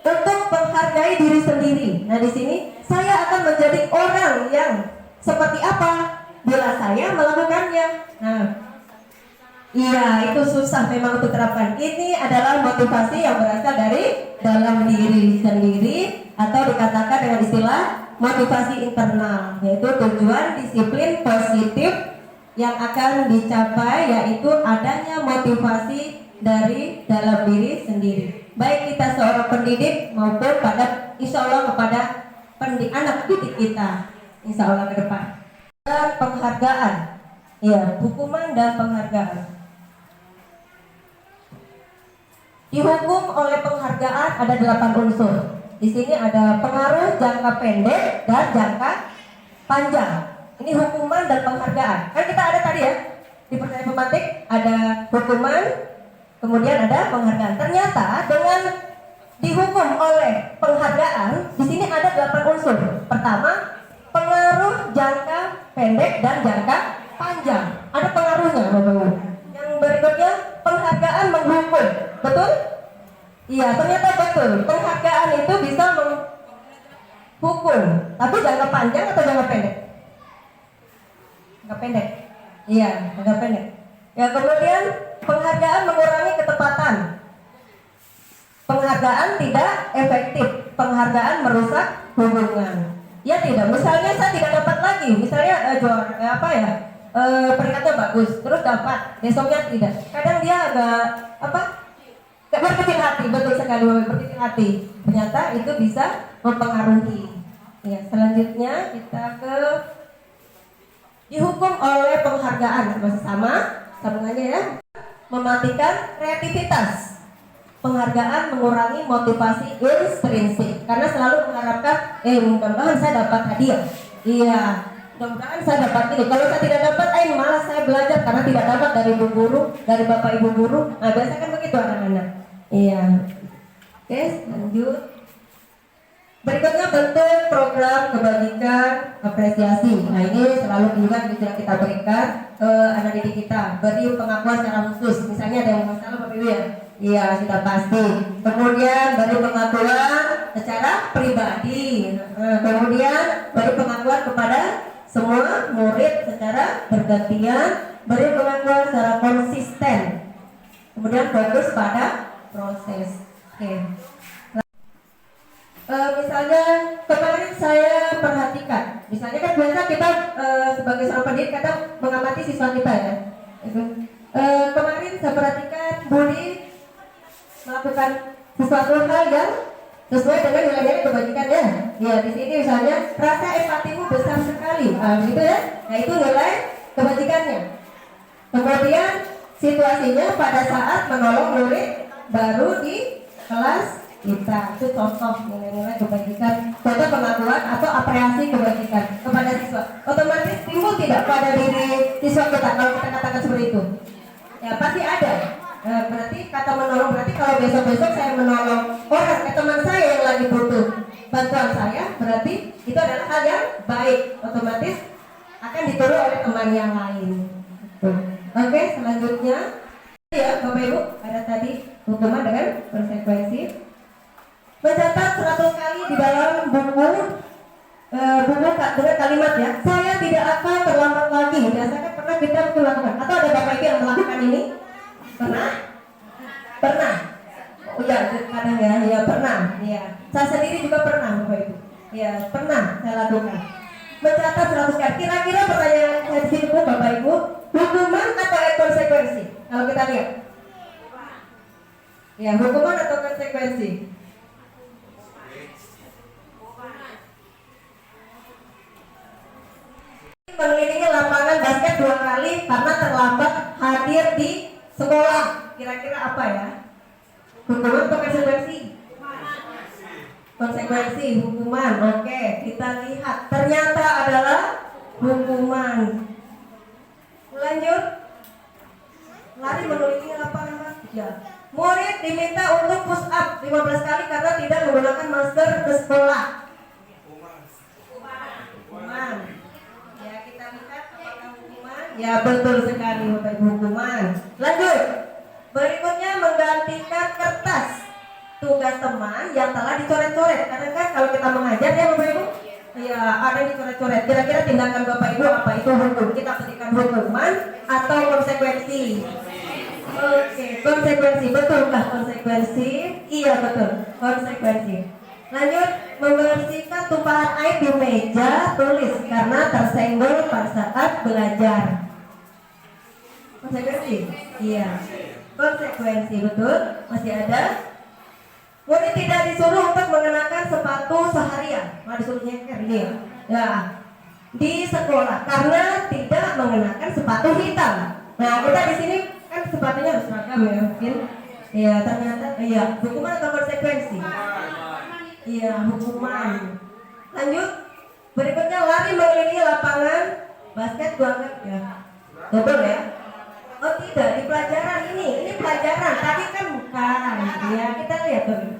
untuk menghargai diri sendiri. Nah, di sini saya akan menjadi orang yang seperti apa bila saya melakukannya. Nah, iya, itu susah memang untuk terapkan. Ini adalah motivasi yang berasal dari dalam diri sendiri atau dikatakan dengan istilah motivasi internal, yaitu tujuan disiplin positif yang akan dicapai, yaitu adanya motivasi dari dalam diri sendiri. Baik kita seorang pendidik maupun pada insya Allah kepada anak didik kita, insya Allah ke depan. Dan penghargaan, ya, hukuman dan penghargaan. Dihukum oleh penghargaan ada 8 unsur. Di sini ada pengaruh jangka pendek dan jangka panjang. Ini hukuman dan penghargaan. Kan kita ada tadi ya di pertanyaan pemantik ada hukuman, kemudian ada penghargaan. Ternyata dengan dihukum oleh penghargaan, di sini ada 8 unsur. Pertama, pengaruh jangka pendek dan jangka panjang. Ada pengaruhnya, Bapak-Ibu. Yang berikutnya, penghargaan menghukum. Betul? Iya, ternyata betul. Penghargaan itu bisa menghukum. Tapi jangka panjang atau jangka pendek? Jangka pendek. Iya, jangka pendek. Ya, kemudian penghargaan mengurangi ketepatan. Penghargaan tidak efektif. Penghargaan merusak hubungan. Ya tidak. Misalnya saya tidak dapat lagi. Misalnya peringkatnya bagus, terus dapat, besoknya tidak. Kadang dia agak berkecil hati, betul sekali, berkecil hati. Ternyata itu bisa mempengaruhi. Ya, selanjutnya kita ke dihukum oleh penghargaan, masih sama sambungannya ya. Mematikan kreativitas. Penghargaan mengurangi motivasi intrinsik karena selalu mengharapkan mudah-mudahan saya dapat hadiah. Iya, mudah-mudahan saya dapat ini. Kalau saya tidak dapat, malah saya belajar karena tidak dapat dari ibu guru, dari bapak ibu guru. Nah, biasanya kan begitu anak-anak. Iya. Oke, lanjut. Berikutnya bentuk program kebajikan apresiasi. Nah, ini selalu juga bisa kita berikan ke anak didik kita. Beri pengakuan secara khusus. Misalnya ada yang masalah Bapak Ibu ya. Iya, sudah pasti. Kemudian beri pengakuan secara pribadi. Kemudian beri pengakuan kepada semua murid secara bergantian. Beri pengakuan secara konsisten. Kemudian fokus pada proses. Oke. Misalnya kemarin saya perhatikan, misalnya kan biasa kita sebagai seorang pendidik kadang mengamati siswa kita ya. Kemarin saya perhatikan Budi melakukan sesuatu hal yang sesuai dengan nilai-nilai kebajikan ya. Ya, di sini misalnya rasa empatimu besar sekali, gitu ya. Nah, itu nilai kebajikannya. Kemudian situasinya pada saat menolong murid baru di kelas kita, itu contoh nilai-nilai kebajikan, contoh pengakuan atau apresiasi kebajikan kepada siswa. Otomatis timbul tidak pada diri siswa kita kalau kita katakan seperti itu? Ya pasti ada. Berarti kata menolong, berarti kalau besok-besok saya menolong orang, teman saya yang lagi butuh bantuan saya, berarti itu adalah hal yang baik, otomatis akan ditiru oleh teman yang lain. Oke, selanjutnya ya Bapak Ibu, ada tadi hukuman dengan konsekuensi. Mencatat 100 kali di dalam buku dengan kalimat ya, saya tidak akan terlambat lagi. Biasanya pernah kita melakukan, atau ada Bapak Ibu yang melakukan ini? Pernah? Pernah? Oh ya, kadang ya pernah. Ya, saya sendiri juga pernah Bapak Ibu. Ya, pernah saya lakukan. Mencatat 100 kali. Kira-kira pertanyaan saya di sini Bapak Ibu, hukuman atau konsekuensi? Kalau kita lihat, ya hukuman atau konsekuensi? Mengelilingi lapangan basket 2 kali karena terlambat hadir di sekolah. Kira-kira apa ya? Hukuman atau konsekuensi? Konsekuensi, hukuman. Oke, kita lihat. Ternyata adalah hukuman. Lanjut. Lari mengelilingi lapangan basket. Ya. Murid diminta untuk push up 15 kali karena tidak menggunakan masker ke sekolah. Hukuman. Ya, kita lihat apakah hukuman? Ya, betul sekali Bapak Ibu, hukuman. Lanjut. Berikutnya menggantikan kertas tugas teman yang telah dicoret-coret. Karena kan kalau kita mengajar ya Bapak Ibu, ya ada yang dicoret-coret. Kira-kira tindakan Bapak Ibu apa itu hukum? Kita berikan hukuman atau konsekuensi? Oke, konsekuensi. Betulkah konsekuensi? Iya betul, konsekuensi. Lanjut, membersihkan tumpahan air di meja tulis karena tersenggol pada saat belajar. Konsekuensi? Iya. Konsekuensi, betul. Masih ada. Murid tidak disuruh untuk mengenakan sepatu seharian. Nah, disuruh nyeker ini. Ya. Di sekolah karena tidak mengenakan sepatu hitam. Nah, kita di sini kan sepatunya harus seragam ya, mungkin. Ya, ternyata iya, hukuman atau konsekuensi? Iya, hukuman. Lanjut. Berikutnya lari mengelilingi lapangan basket ya. Double ya. Oh tidak, di pelajaran ini pelajaran, tadi kan bukan. Ya, kita lihat dulu.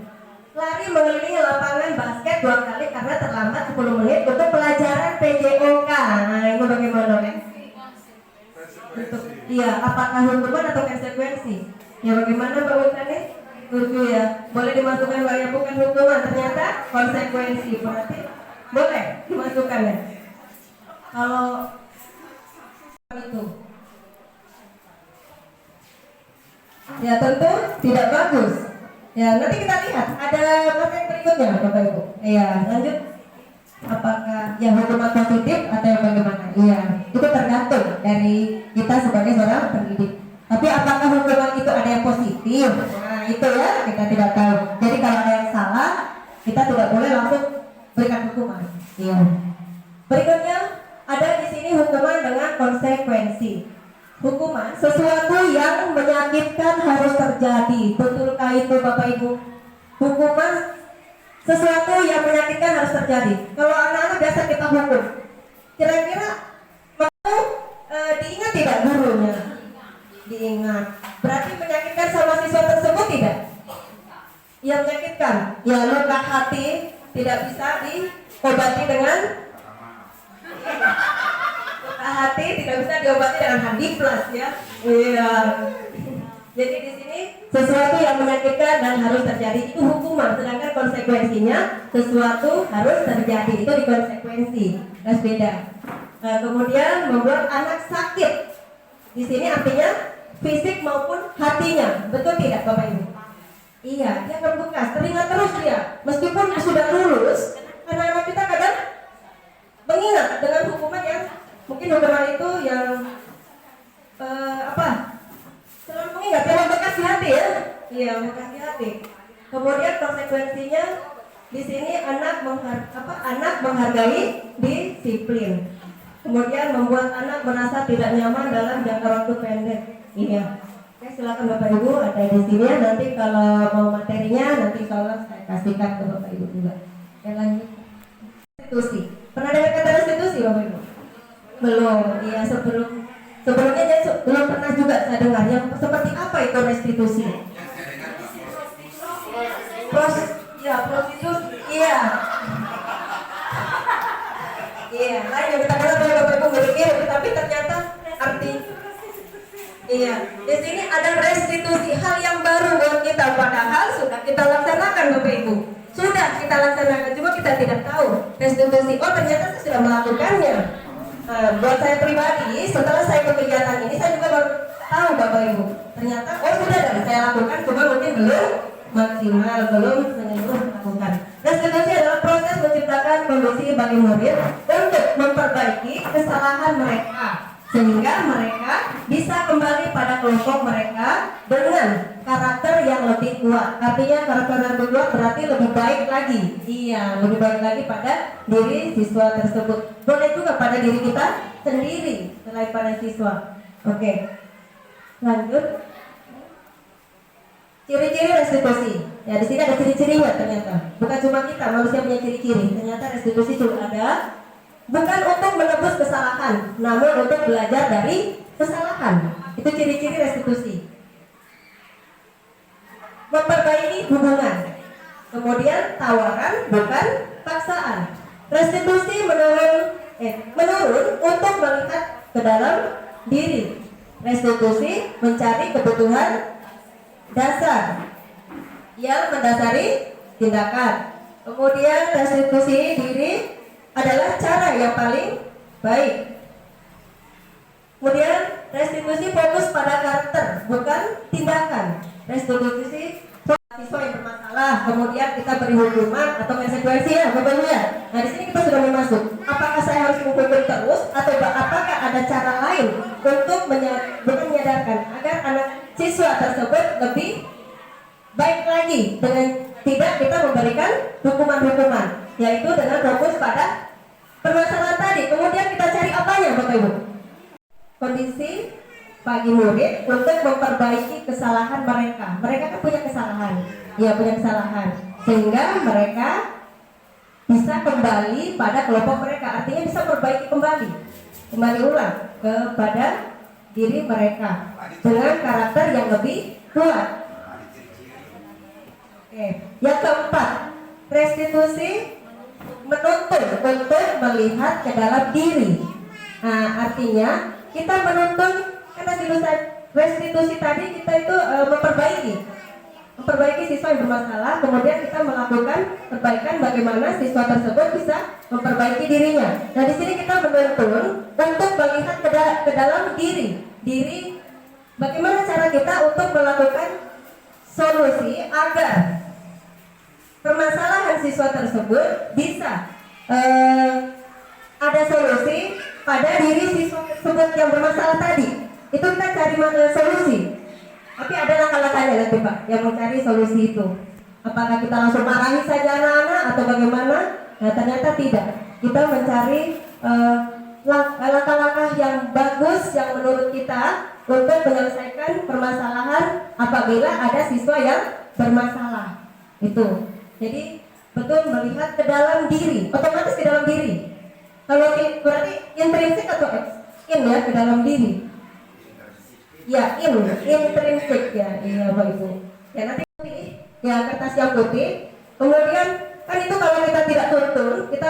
Lari mengelilingi lapangan basket 2 kali karena terlambat 10 menit untuk pelajaran PJOK. Nah, itu bagaimana kan? Iya, apakah hukuman atau konsekuensi? Ya bagaimana Mbak Utani? Setuju ya. Boleh dimasukkan yang bukan hukuman, ternyata konsekuensi. Berarti boleh dimasukkan ya. Kalau itu ya tentu tidak bagus. Ya nanti kita lihat ada materi berikutnya Bapak Ibu. Iya lanjut. Apakah yang hukuman positif atau yang bagaimana? Iya itu tergantung dari kita sebagai seorang pendidik. Tapi apakah hukuman itu ada yang positif? Nah itu ya kita tidak tahu. Jadi kalau ada yang salah kita tidak boleh langsung berikan hukuman. Iya. Berikutnya ada di sini hukuman dengan konsekuensi. Hukuman sesuatu yang menyakitkan harus terjadi. Betulkah itu Bapak Ibu? Hukuman sesuatu yang menyakitkan harus terjadi. Kalau anak-anak biasa kita hukum, kira-kira mau diingat tidak gurunya? Diingat. Berarti menyakitkan sama siswa tersebut tidak? Yang menyakitkan, ya luka hati tidak bisa diobati dengan hati tidak bisa diobati dengan handiplas ya. Iya. Jadi di sini sesuatu yang menyakitkan dan harus terjadi itu hukuman, sedangkan konsekuensinya sesuatu harus terjadi itu di konsekuensi. That's beda. Nah, kemudian membuat anak sakit. Di sini artinya fisik maupun hatinya. Betul tidak Bapak Ibu? Iya, dia akan bekas, teringat terus dia. Meskipun sudah lulus, anak-anak kita kadang mengingat dengan hukuman yang mungkin hukuman itu yang selalu mengingat, yang membekas di hati ya. Iya, membekas di hati. Kemudian konsekuensinya di sini anak menghargai disiplin. Kemudian membuat anak merasa tidak nyaman dalam jangka waktu pendek. Iya. Oke, silakan Bapak Ibu ada di sini. Nanti kalau mau materinya nanti kalau saya kasihkan ke Bapak Ibu juga. Oke, lanjut. Restitusi. Pernah dengar kata restitusi Bapak Ibu? Belum. Iya, sebelumnya jadi belum pernah juga saya dengar. Yang seperti apa itu restitusi? Prostitusi. Iya. Iya, lain yang kita dengar dari Bapak Ibu mirip-mirip, tapi ternyata arti. Iya, di sini ada restitusi, hal yang baru buat kita, padahal sudah kita laksanakan Bapak Ibu. Sudah kita laksanakan, cuma kita tidak tahu restitusi. Oh ternyata saya sudah melakukannya. Buat saya pribadi, setelah saya ke kegiatan ini, saya juga baru tahu Bapak Ibu. Ternyata, oh sudah dari saya lakukan, cuma mungkin belum maksimal, belum menyeluruh melakukan. Restitusi adalah proses menciptakan kondisi bagi murid untuk memperbaiki kesalahan mereka, sehingga mereka bisa kembali pada kelompok mereka dengan karakter yang lebih kuat. Artinya karakter yang lebih kuat berarti lebih baik lagi. Iya, lebih baik lagi pada diri siswa tersebut. Boleh juga pada diri kita sendiri selain pada siswa. Oke, lanjut. Ciri-ciri restitusi. Ya di sini ada ciri-cirinya ternyata. Bukan cuma kita manusia punya ciri-ciri. Ternyata restitusi juga ada. Bukan untuk menebus kesalahan, namun untuk belajar dari kesalahan. Itu ciri-ciri restitusi. Memperbaiki hubungan. Kemudian tawaran bukan paksaan. Restitusi menurun untuk melihat ke dalam diri. Restitusi mencari kebutuhan dasar yang mendasari tindakan. Kemudian restitusi diri adalah cara yang paling baik. Kemudian restitusi fokus pada karakter bukan tindakan. Restitusi siswa yang bermasalah, kemudian kita beri hukuman atau konsekuensi ya, Bapak Ibu ya. Nah di sini kita sudah mau masuk. Apakah saya harus menghukum terus atau apakah ada cara lain untuk menyadarkan agar anak siswa tersebut lebih baik lagi dengan tidak kita memberikan hukuman-hukuman, yaitu dengan fokus pada permasalahan tadi. Kemudian kita cari apanya, Bapak Ibu? Kondisi bagi murid untuk memperbaiki kesalahan mereka. Mereka kan punya kesalahan, ya punya kesalahan, sehingga mereka bisa kembali pada kelompok mereka. Artinya bisa perbaiki kembali ulang kepada diri mereka dengan karakter yang lebih kuat. Oke. Yang keempat, restitusi menuntun untuk melihat ke dalam diri. Nah, artinya kita menuntun karena restitusi tadi kita itu memperbaiki siswa yang bermasalah, kemudian kita melakukan perbaikan bagaimana siswa tersebut bisa memperbaiki dirinya. Nah, di sini kita menuntun untuk melihat ke dalam diri bagaimana cara kita untuk melakukan solusi agar permasalahan siswa tersebut bisa ada solusi pada diri siswa tersebut yang bermasalah tadi. Itu kita cari solusi. Tapi ada langkah-langkahnya nanti Pak yang mencari solusi itu. Apakah kita langsung marahi saja anak-anak atau bagaimana? Nah ternyata tidak. Kita mencari langkah-langkah yang bagus yang menurut kita untuk menyelesaikan permasalahan apabila ada siswa yang bermasalah. Itu. Jadi betul melihat ke dalam diri, otomatis ke dalam diri. Kalau berarti intrinsik atau in ya ke dalam diri. Ya, intrinsik ya, iya Bapak Ibu. Ya nanti ya kertas yang putih. Kemudian kan itu kalau kita tidak tuntun, kita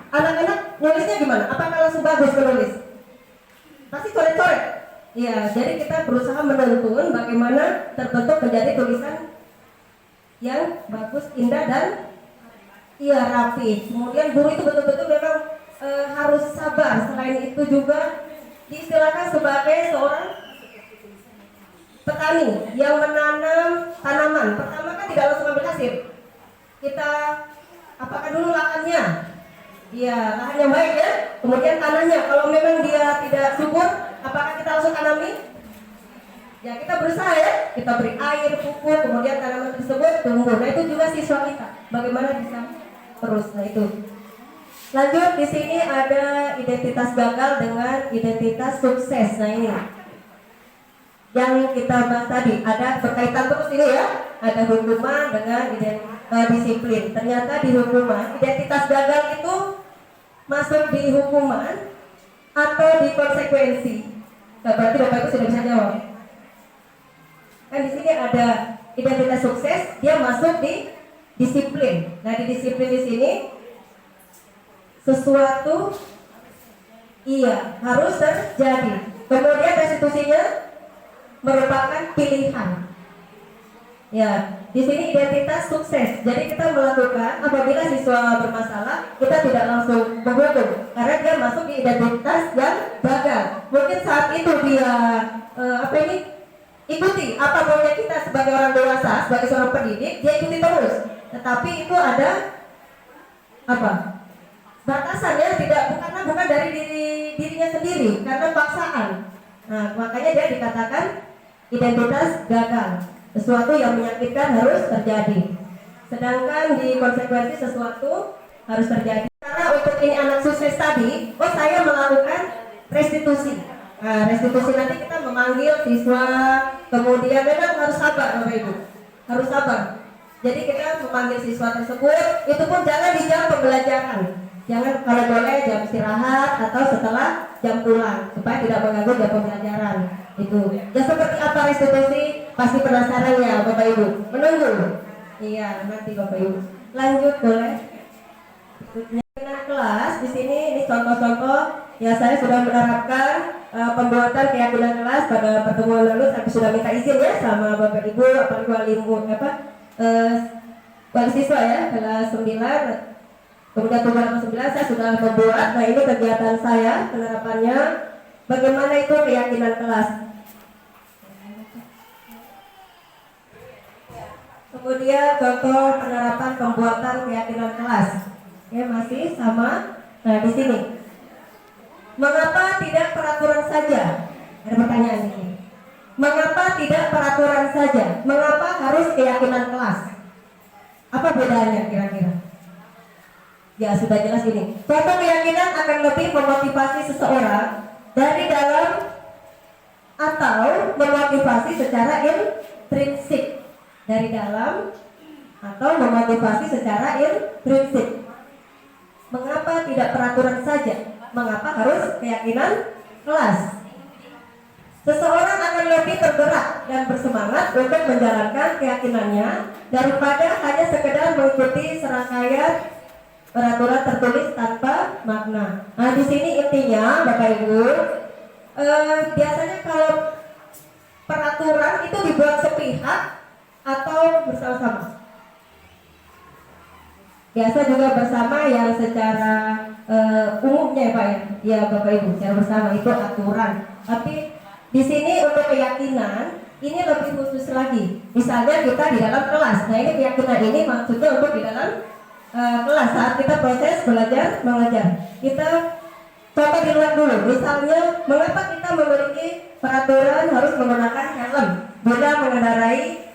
anak-anak nulisnya gimana? Apakah langsung bagus menulis? Pasti coret-coret. Ya, jadi kita berusaha menuntun bagaimana terbentuk menjadi tulisan yang bagus, indah dan iya rapi. Kemudian guru itu betul-betul memang harus sabar. Selain itu juga diistilahkan sebagai seorang petani yang menanam tanaman. Pertama kan tidak langsung ambil hasil. Kita apakan dulu lahannya? Iya, lahan yang baik ya. Kemudian tanahnya, kalau memang dia tidak subur, apakah kita langsung tanami? Ya kita berusaha ya, kita beri air, pupuk, kemudian tanaman tersebut tumbuh. Nah itu juga siswa kita, bagaimana bisa terus. Nah itu. Lanjut di sini ada identitas gagal dengan identitas sukses. Nah ini yang kita bahas tadi, ada berkaitan terus ini ya, ada hukuman dengan disiplin. Ternyata di hukuman, identitas gagal itu masuk di hukuman atau di konsekuensi. Nah, berarti Bapak Ibu sudah bisa jawab. Kan di sini ada identitas sukses, dia masuk di disiplin. Nah di disiplin di sini sesuatu iya harus terjadi. Kemudian restitusinya merupakan pilihan. Ya, di sini identitas sukses. Jadi kita melakukan apabila siswa bermasalah, kita tidak langsung menghukum karena dia masuk di identitas yang gagal. Mungkin saat itu dia ikuti apa maunya kita sebagai orang dewasa, sebagai seorang pendidik, dia ikuti terus. Tetapi itu ada apa? Batasannya bukan dari dirinya sendiri karena paksaan. Nah, makanya dia dikatakan identitas gagal. Sesuatu yang menyakitkan harus terjadi. Sedangkan di konsekuensi sesuatu harus terjadi. Karena untuk ini anak sukses tadi, saya melakukan restitusi. Nah, restitusi nanti kita memanggil siswa, kemudian memang harus sabar Bapak Ibu. Harus sabar. Jadi kita memanggil siswa tersebut, itu pun jangan di jam pembelajaran. Jangan kalau boleh jam istirahat atau setelah jam pulang supaya tidak mengganggu jam pembelajaran. Itu. Ya seperti apa restitusi? Pasti penasaran ya Bapak Ibu. Menunggu. Iya, nanti Bapak Ibu. Lanjut boleh. Keyakinan kelas di sini ini contoh-contoh ya, saya sudah menerapkan pembuatan keyakinan kelas pada pertemuan lalu. Saya sudah minta izin ya sama Bapak Ibu, apalagi wali siswa ya kelas 9, kemudian kelas 9 saya sudah membuat. Nah ini kegiatan saya penerapannya. Bagaimana itu keyakinan kelas? Kemudian contoh penerapan pembuatan keyakinan kelas. Ya masih sama. Nah di sini, mengapa tidak peraturan saja? Ada pertanyaan ini. Mengapa tidak peraturan saja? Mengapa harus keyakinan kelas? Apa bedanya kira-kira? Ya sudah jelas ini. Suatu keyakinan akan lebih memotivasi seseorang dari dalam atau memotivasi secara intrinsik. Dari dalam atau memotivasi secara intrinsik. Mengapa tidak peraturan saja? Mengapa harus keyakinan kelas? Seseorang akan lebih tergerak dan bersemangat untuk menjalankan keyakinannya daripada hanya sekedar mengikuti serangkaian peraturan tertulis tanpa makna. Nah, di sini intinya Bapak Ibu, biasanya kalau peraturan itu dibuat sepihak atau bersama-sama. Biasa juga bersama yang secara umumnya ya Pak ya. Ya Bapak Ibu, secara bersama itu aturan. Tapi di sini untuk keyakinan ini lebih khusus lagi. Misalnya kita di dalam kelas. Nah ini keyakinan ini maksudnya untuk di dalam kelas saat kita proses belajar mengajar. Kita contoh di luar dulu. Misalnya mengapa kita memiliki peraturan harus menggunakan helm bila mengendarai.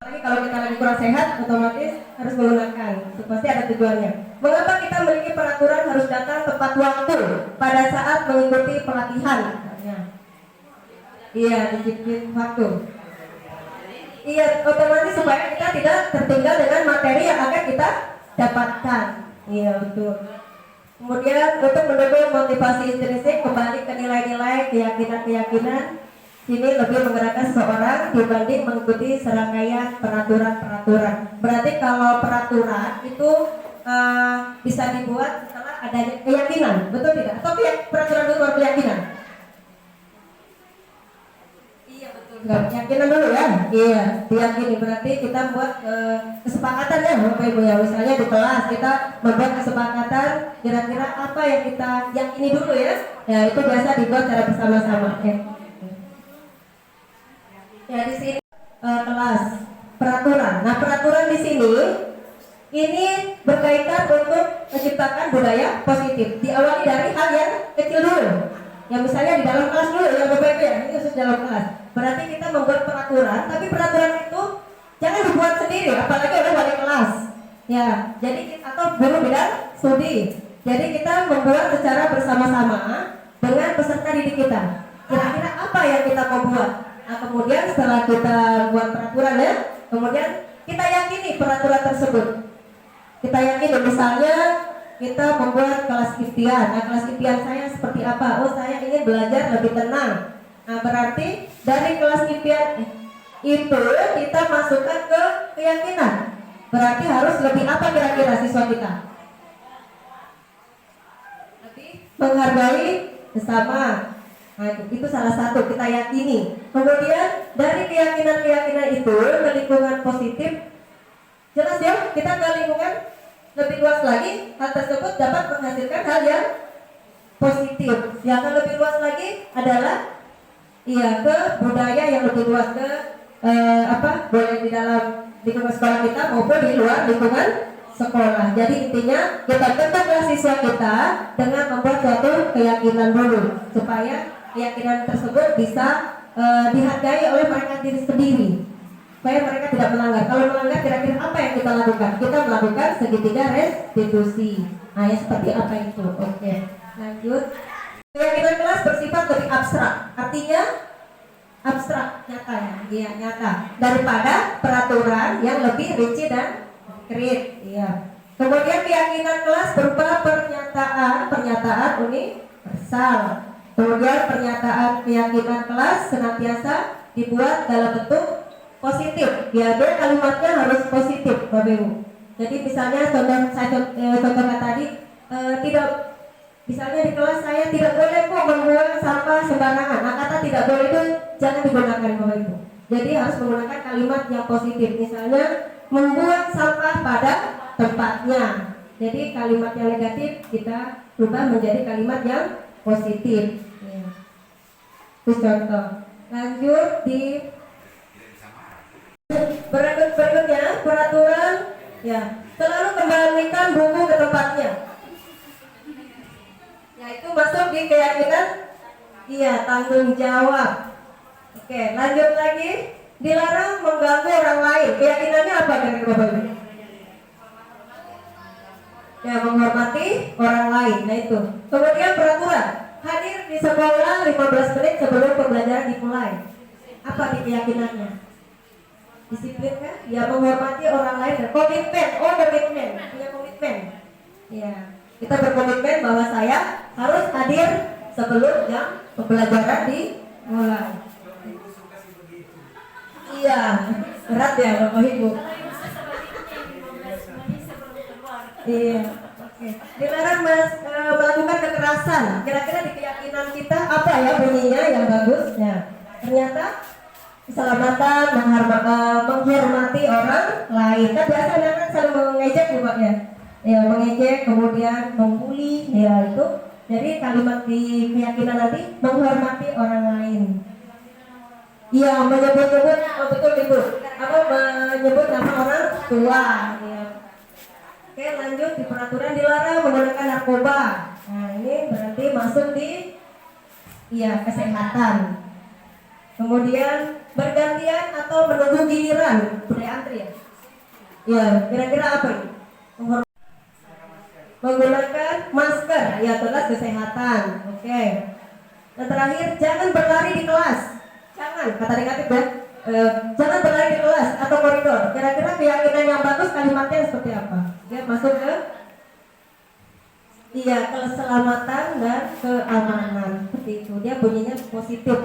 Apalagi kalau kita lagi kurang sehat, otomatis harus menggunakan. Itu pasti ada tujuannya. Mengapa kita memiliki peraturan harus datang tepat waktu pada saat mengikuti pelatihan? Misalnya. Iya, disiplin waktu. Iya, otomatis supaya kita tidak tertinggal dengan materi yang akan kita dapatkan. Iya, betul. Kemudian untuk mendukung motivasi intrinsik, kembali ke nilai-nilai keyakinan-keyakinan. Sini lebih menggerakkan seseorang dibanding mengikuti serangkaian peraturan-peraturan. Berarti kalau peraturan itu bisa dibuat setelah adanya keyakinan, betul tidak? Atau peraturan dulu baru keyakinan? Iya betul. Keyakinan dulu ya. Iya, diyakini. Berarti kita buat kesepakatan ya, Bapak Ibu ya. Misalnya di kelas kita membuat kesepakatan kira-kira apa yang kita yakini dulu ya. Ya itu biasa dibuat secara bersama-sama. Ya. Ya di sini kelas peraturan. Nah peraturan di sini ini berkaitan untuk menciptakan budaya positif. Diawali dari hal yang kecil dulu. Yang misalnya di dalam kelas dulu ya Bapak Ibu ya. Ini khusus dalam kelas. Berarti kita membuat peraturan, tapi peraturan itu jangan dibuat sendiri, apalagi oleh wali kelas. Ya, jadi atau guru bidang studi. Jadi kita membuat secara bersama-sama dengan peserta didik kita. Kira-kira apa yang kita mau buat? Nah, kemudian setelah kita buat peraturan ya, kemudian kita yakini peraturan tersebut. Kita yakini misalnya kita membuat kelas impian. Nah, kelas impian saya seperti apa? Oh, saya ingin belajar lebih tenang. Nah, berarti dari kelas impian itu kita masukkan ke keyakinan. Berarti harus lebih apa kira-kira siswa kita? Lebih menghargai sesama. Nah, itu salah satu kita yakini. Kemudian dari keyakinan-keyakinan itu ke lingkungan positif, jelas ya kita ke lingkungan lebih luas lagi, hal tersebut dapat menghasilkan hal yang positif. Yang lebih luas lagi adalah ke budaya yang lebih luas, ke boleh di dalam lingkungan sekolah kita maupun di luar lingkungan sekolah. Jadi intinya kita bentuklah siswa kita dengan membuat suatu keyakinan dulu supaya keyakinan tersebut bisa dihargai oleh mereka diri sendiri, supaya mereka tidak melanggar. Kalau melanggar kira-kira apa yang kita lakukan? Kita melakukan segitiga restitusi. Nah, ya seperti apa itu? Oke, lanjut. Keyakinan kelas bersifat lebih abstrak, artinya abstrak, nyata ya, iya nyata daripada peraturan yang lebih rinci dan konkret. Iya. Kemudian keyakinan kelas berupa pernyataan universal. Kemudian pernyataan keyakinan kelas senantiasa dibuat dalam bentuk positif. Ya, dia kalimatnya harus positif, Bapak Ibu. Jadi misalnya contohnya tadi tidak, misalnya di kelas saya tidak boleh kok membuang sampah sembarangan. Nah, kata tidak boleh itu jangan digunakan, Bapak Ibu. Jadi harus menggunakan kalimat yang positif. Misalnya membuang sampah pada tempatnya. Jadi kalimat yang negatif kita rubah menjadi kalimat yang positif. Ya. Itu contoh. Lanjut di berikutnya peraturan. Ya, selalu kembalikan buku ke tempatnya. Ya, itu masuk di keyakinan. Iya, tanggung jawab. Oke, lanjut lagi. Dilarang mengganggu orang lain. Keyakinannya apa kira-kira Bapak Ibu? Ya, menghormati orang lain. Nah itu. Kemudian peraturan. Hadir di sekolah 15 menit sebelum pembelajaran dimulai. Apa di keyakinannya? Disiplin kan? Ya, menghormati orang lain dan komitmen. Oh, komitmen. Punya komitmen. Ya. Kita berkomitmen bahwa saya harus hadir sebelum jam pembelajaran dimulai. Iya, berat ya Bapak Ibu. Iya, oke. Dilarang melakukan kekerasan. Kira-kira di keyakinan kita apa ya bunyinya yang bagus? Ya, ternyata keselamatan, menghormati orang lain. Kan biasa anak-anak selalu mengejek juga ya. Ya, mengejek kemudian membuli, ya itu. Jadi kalimat di keyakinan nanti menghormati orang lain. Iya, menyebut-nyebut, oh betul Ibu. Apa menyebut nama orang tua. Ya. Oke, lanjut di peraturan dilarang menggunakan narkoba. Nah, ini berarti masuk di kesehatan. Kemudian bergantian atau menunggu giliran, budaya antri ya. Ya, kira-kira apa ini? Menggunakan masker, ya jelas kesehatan. Oke. Dan terakhir, jangan berlari di kelas. Jangan, kata negatif ya. Jangan berlari di kelas atau koridor. Kira-kira keyakinan yang bagus kalimatnya seperti apa? Dia masuk ke keselamatan dan keamanan. Seperti itu. Dia bunyinya positif.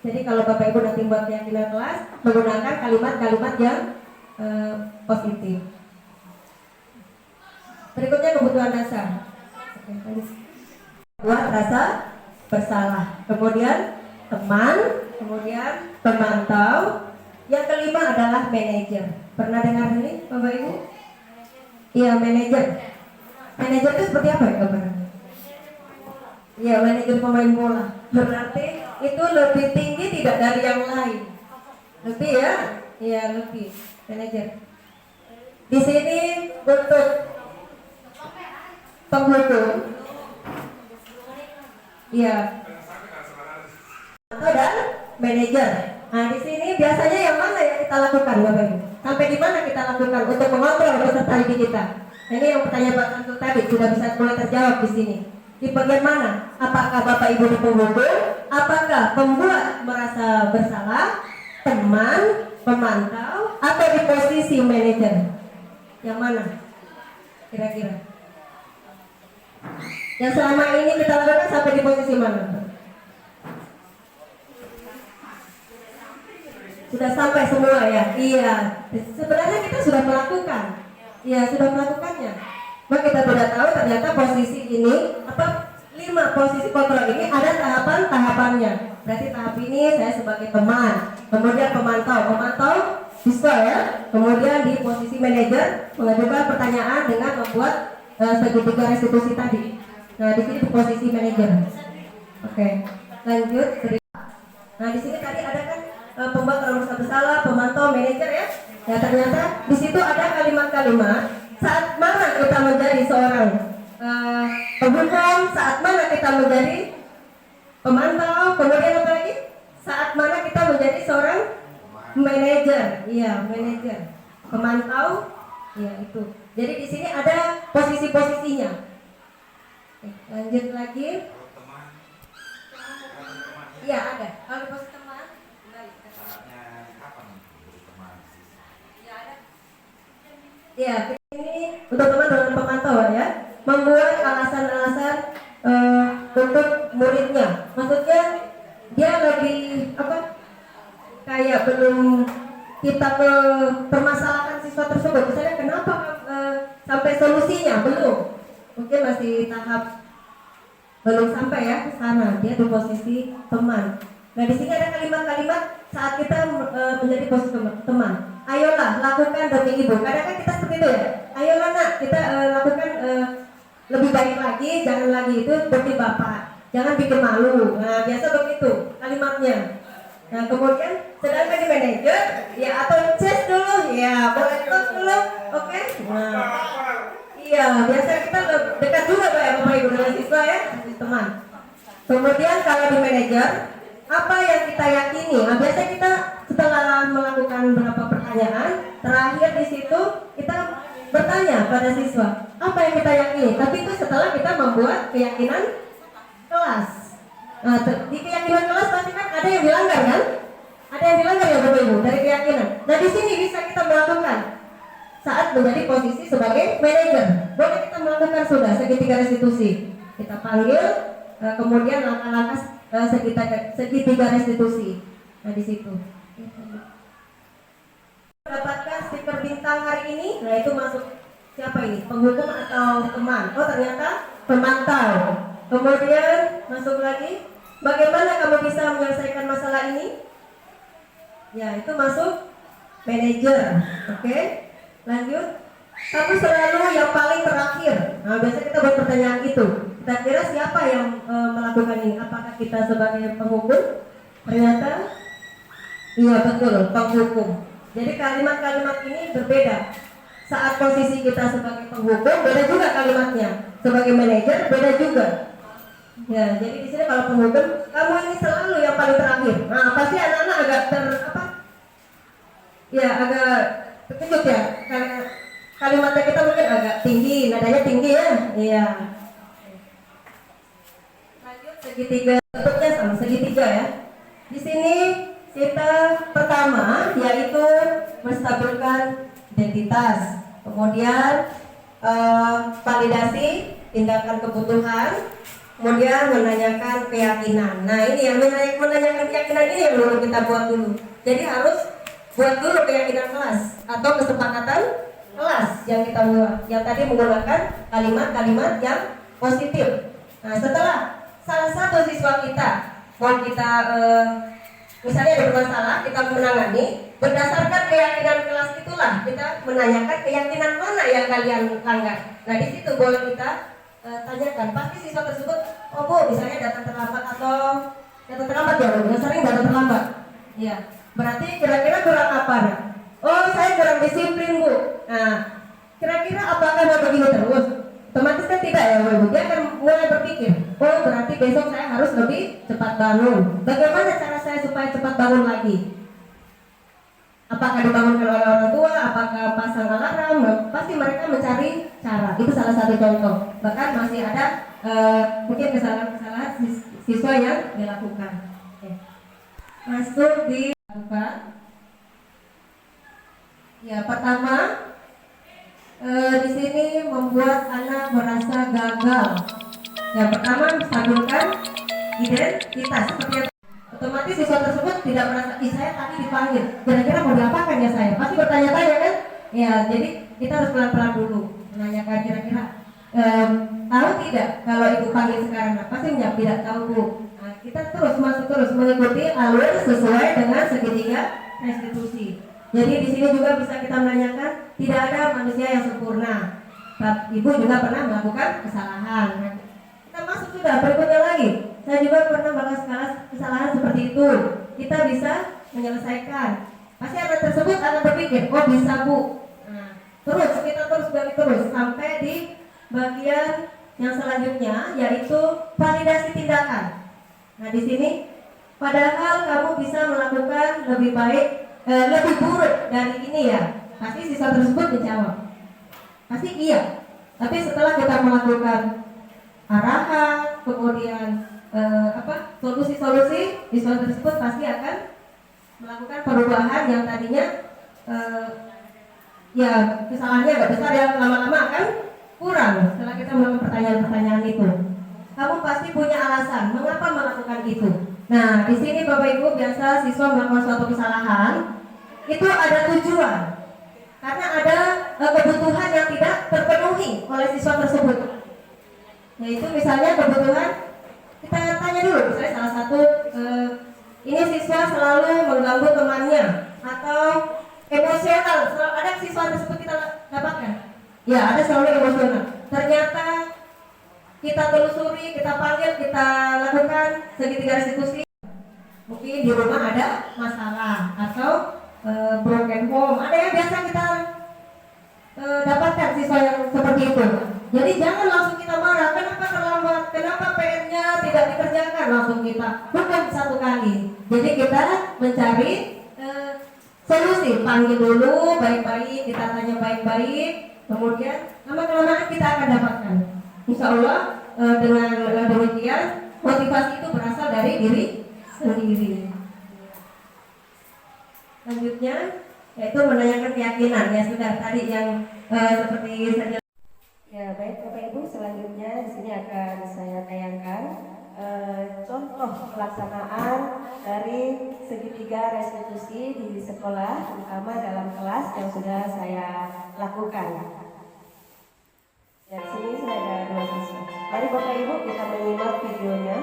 Jadi kalau Bapak Ibu nanti buat keyakinan kelas, menggunakan kalimat-kalimat yang positif. Berikutnya kebutuhan dasar. Buat rasa bersalah. Kemudian teman, kemudian pemantau. Yang kelima adalah manajer. Pernah dengar ini Bapak Ibu? Iya, manajer. Manajer itu seperti apa ya gambarannya? Iya, manajer pemain bola. Berarti itu lebih tinggi tidak dari yang lain. Lebih ya? Iya, lebih. Manajer. Di sini untuk penghukum. Iya. Dan manajer. Nah, di sini biasanya yang mana yang kita lakukan Bapak Ibu? Sampai di mana kita lakukan untuk mengontrol peserta didik kita? Nah, ini yang pertanyaan Pak Tantul tadi sudah bisa mulai terjawab di sini. Di bagian mana? Apakah Bapak Ibu di penghukum? Apakah pembuat merasa bersalah? Teman, pemantau, atau di posisi manajer? Yang mana? Kira-kira? Yang selama ini kita lakukan sampai di posisi mana? Sudah sampai semua ya? Iya. Sebenarnya kita sudah melakukan. Iya, sudah melakukannya. Maka kita tidak tahu ternyata posisi ini 5 posisi kontrol ini ada tahapannya. Berarti tahap ini saya sebagai teman, kemudian pemantau bisa ya. Kemudian di posisi manajer mengajukan pertanyaan dengan membuat segitiga restitusi tadi. Nah, di sini di posisi manajer. Oke. Lanjut. Nah, di sini tadi ada kan pembuat merasa bersalah, pemantau, manajer ya. Ya, ternyata di situ ada kalimat-kalimat saat mana kita menjadi seorang penghukum, saat mana kita menjadi pemantau, kemudian apa lagi? Saat mana kita menjadi seorang manajer. Iya, manajer. Pemantau, ya itu. Jadi di sini ada posisi-posisinya. Lanjut lagi. Iya, ada. Kalau posisi teman, ya, ini untuk teman dengan pemantau ya, membuat alasan-alasan untuk muridnya. Maksudnya kayak belum kita permasalahkan siswa tersebut, misalnya kenapa sampai solusinya belum, mungkin masih tahap belum sampai ya ke sana, dia di posisi teman. Nah di sini ada kalimat-kalimat saat kita menjadi posisi teman. Ayolah lakukan demi ibu. Kadang-kadang kita seperti itu ya. Ayolah nak, kita lakukan lebih baik lagi, jangan lagi itu seperti bapak, jangan bikin malu. Nah biasa begitu kalimatnya. Nah kemudian sedangkan di manajer ya atau cek dulu ya, boleh tos dulu, oke? Nah iya biasa kita dekat juga Pak ya Bapak Ibu dengan siswa ya, teman. Kemudian kalau di manajer apa yang kita yakini? Nah biasa kita setelah melakukan beberapa pertanyaan, terakhir di situ kita bertanya pada siswa apa yang kita yakini. Tapi itu setelah kita membuat keyakinan kelas. Nah, di keyakinan kelas pasti kan ada yang dilanggar kan? Ada yang dilanggar ya Bapak Ibu dari keyakinan. Nah di sini bisa kita melakukan saat menjadi posisi sebagai manajer. Boleh kita melakukan sudah segitiga restitusi. Kita panggil, kemudian langkah-langkah segitiga restitusi. Nah di situ. Mendapatkan stiker bintang hari ini, nah itu masuk siapa ini? Penghukum atau teman? Oh ternyata pemantau. Kemudian masuk lagi, bagaimana kamu bisa menyelesaikan masalah ini? Ya itu masuk manajer. Oke, lanjut. Kamu selalu yang paling terakhir. Nah biasa kita buat pertanyaan itu. Kita kira siapa yang melakukan ini? Apakah kita sebagai penghukum? Ternyata iya betul, penghukum. Jadi kalimat-kalimat ini berbeda. Saat posisi kita sebagai penghukum beda juga kalimatnya. Sebagai manajer beda juga. Ya, jadi di sini kalau penghukum, kamu ini selalu yang paling terakhir. Nah, pasti anak-anak agak agak terkejut ya. Karena kalimatnya kita mungkin agak tinggi, nadanya tinggi ya. Iya. Lanjut segitiga, bentuknya sama segitiga ya. Di sini kita pertama yaitu menstabilkan identitas, kemudian validasi tindakan kebutuhan, kemudian menanyakan keyakinan. Nah ini yang menanyakan keyakinan ini yang dulu kita buat dulu. Jadi harus buat dulu keyakinan kelas atau kesepakatan kelas yang kita buat. Yang tadi menggunakan kalimat-kalimat yang positif. Nah setelah salah satu siswa kita mau kita misalnya ada masalah, kita menangani berdasarkan keyakinan kelas itulah kita menanyakan keyakinan mana yang kalian langgar. Nah di situ boleh kita tanyakan. Pasti siswa tersebut, oh Bu, misalnya datang terlambat atau datang terlambat ya Bu, yang sering datang terlambat. Iya. Berarti kira-kira kurang apa? Nah? Oh saya kurang disiplin Bu. Nah kira-kira apakah mau begini terus? Otomatis kan tidak ya Bu. Dia akan mulai berpikir, oh berarti besok saya harus lebih cepat bangun. Bagaimana cara saya supaya cepat bangun lagi? Apakah dibangunkan oleh orang tua? Apakah pasang alarm? Pasti mereka mencari cara. Itu salah satu contoh. Bahkan masih ada mungkin kesalahan-kesalahan siswa yang dilakukan. Masuk di ya pertama di sini membuat anak merasa gagal. Yang pertama stabilkan identitas. Seperti yang otomatis siswa tersebut tidak merasa, saya tadi dipanggil, kira-kira mau diapakan ya saya? Pasti bertanya-tanya kan? Ya, jadi kita harus pelan-pelan dulu menanyakan kira-kira tahu tidak kalau ibu panggil sekarang? Nah, pasti menjawab tidak tahu Bu. Nah, kita terus masuk terus mengikuti alur sesuai dengan segitiga restitusi. Jadi di sini juga bisa kita menanyakan, tidak ada manusia yang sempurna. Ibu juga pernah melakukan kesalahan. Nah, kita masuk sudah berikutnya lagi. Saya juga pernah melakukan kesalahan seperti itu. Kita bisa menyelesaikan. Pasti anak tersebut akan berpikir, oh bisa Bu. Nah, terus kita terus sampai di bagian yang selanjutnya yaitu validasi tindakan. Nah di sini padahal kamu bisa melakukan lebih baik, lebih buruk dari ini ya. Pasti siswa tersebut menjawab, pasti iya. Tapi setelah kita melakukan arahan, kemudian solusi-solusi, siswa tersebut pasti akan melakukan perubahan yang tadinya ya kesalahannya agak besar, yang lama-lama akan kurang setelah kita melakukan pertanyaan-pertanyaan itu. Kamu pasti punya alasan mengapa melakukan itu. Nah, di sini Bapak Ibu biasa siswa melakukan suatu kesalahan itu ada tujuan. Karena ada kebutuhan yang tidak terpenuhi oleh siswa tersebut. Yaitu misalnya kebutuhan, kita tanya dulu, misalnya salah satu ini siswa selalu mengganggu temannya atau emosional. Ada siswa tersebut kita dapatkan? Ya, ada selalu emosional. Ternyata kita telusuri, kita panggil, kita lakukan segitiga restitusi. Mungkin di rumah ada masalah atau broken home. Ada yang biasa kita dapatkan siswa yang seperti itu. Jadi jangan langsung kita marah. Kenapa terlambat? Kenapa PR-nya tidak dikerjakan? Langsung kita hukum satu kali. Jadi kita mencari solusi. Panggil dulu baik-baik, kita tanya baik-baik. Kemudian lama-kelamaan kita akan dapatkan. Insya Allah dengan demikian motivasi itu berasal dari diri sendiri. Selanjutnya yaitu menanyakan keyakinan, ya sudah tadi yang seperti saja. Ya baik Bapak Ibu, selanjutnya di sini akan saya tayangkan contoh pelaksanaan dari segitiga restitusi di sekolah, terutama dalam kelas yang sudah saya lakukan. Ya, di sini saya ada 2 siswa. Mari Bapak Ibu kita menyimak videonya.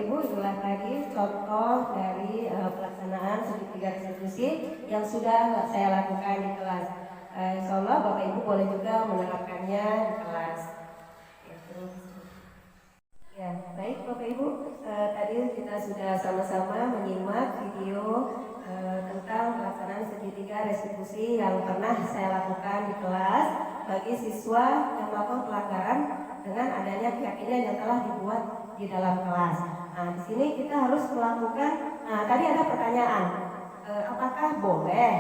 Ibu, itulah tadi contoh dari pelaksanaan segitiga restitusi yang sudah saya lakukan di kelas. Insya Allah Bapak Ibu boleh juga menerapkannya di kelas. Ya, baik Bapak Ibu, tadi kita sudah sama-sama menyimak video tentang pelaksanaan segitiga restitusi yang pernah saya lakukan di kelas bagi siswa yang melakukan pelanggaran dengan adanya keyakinan yang telah dibuat di dalam kelas. Nah, di sini kita harus melakukan. Nah, tadi ada pertanyaan, apakah boleh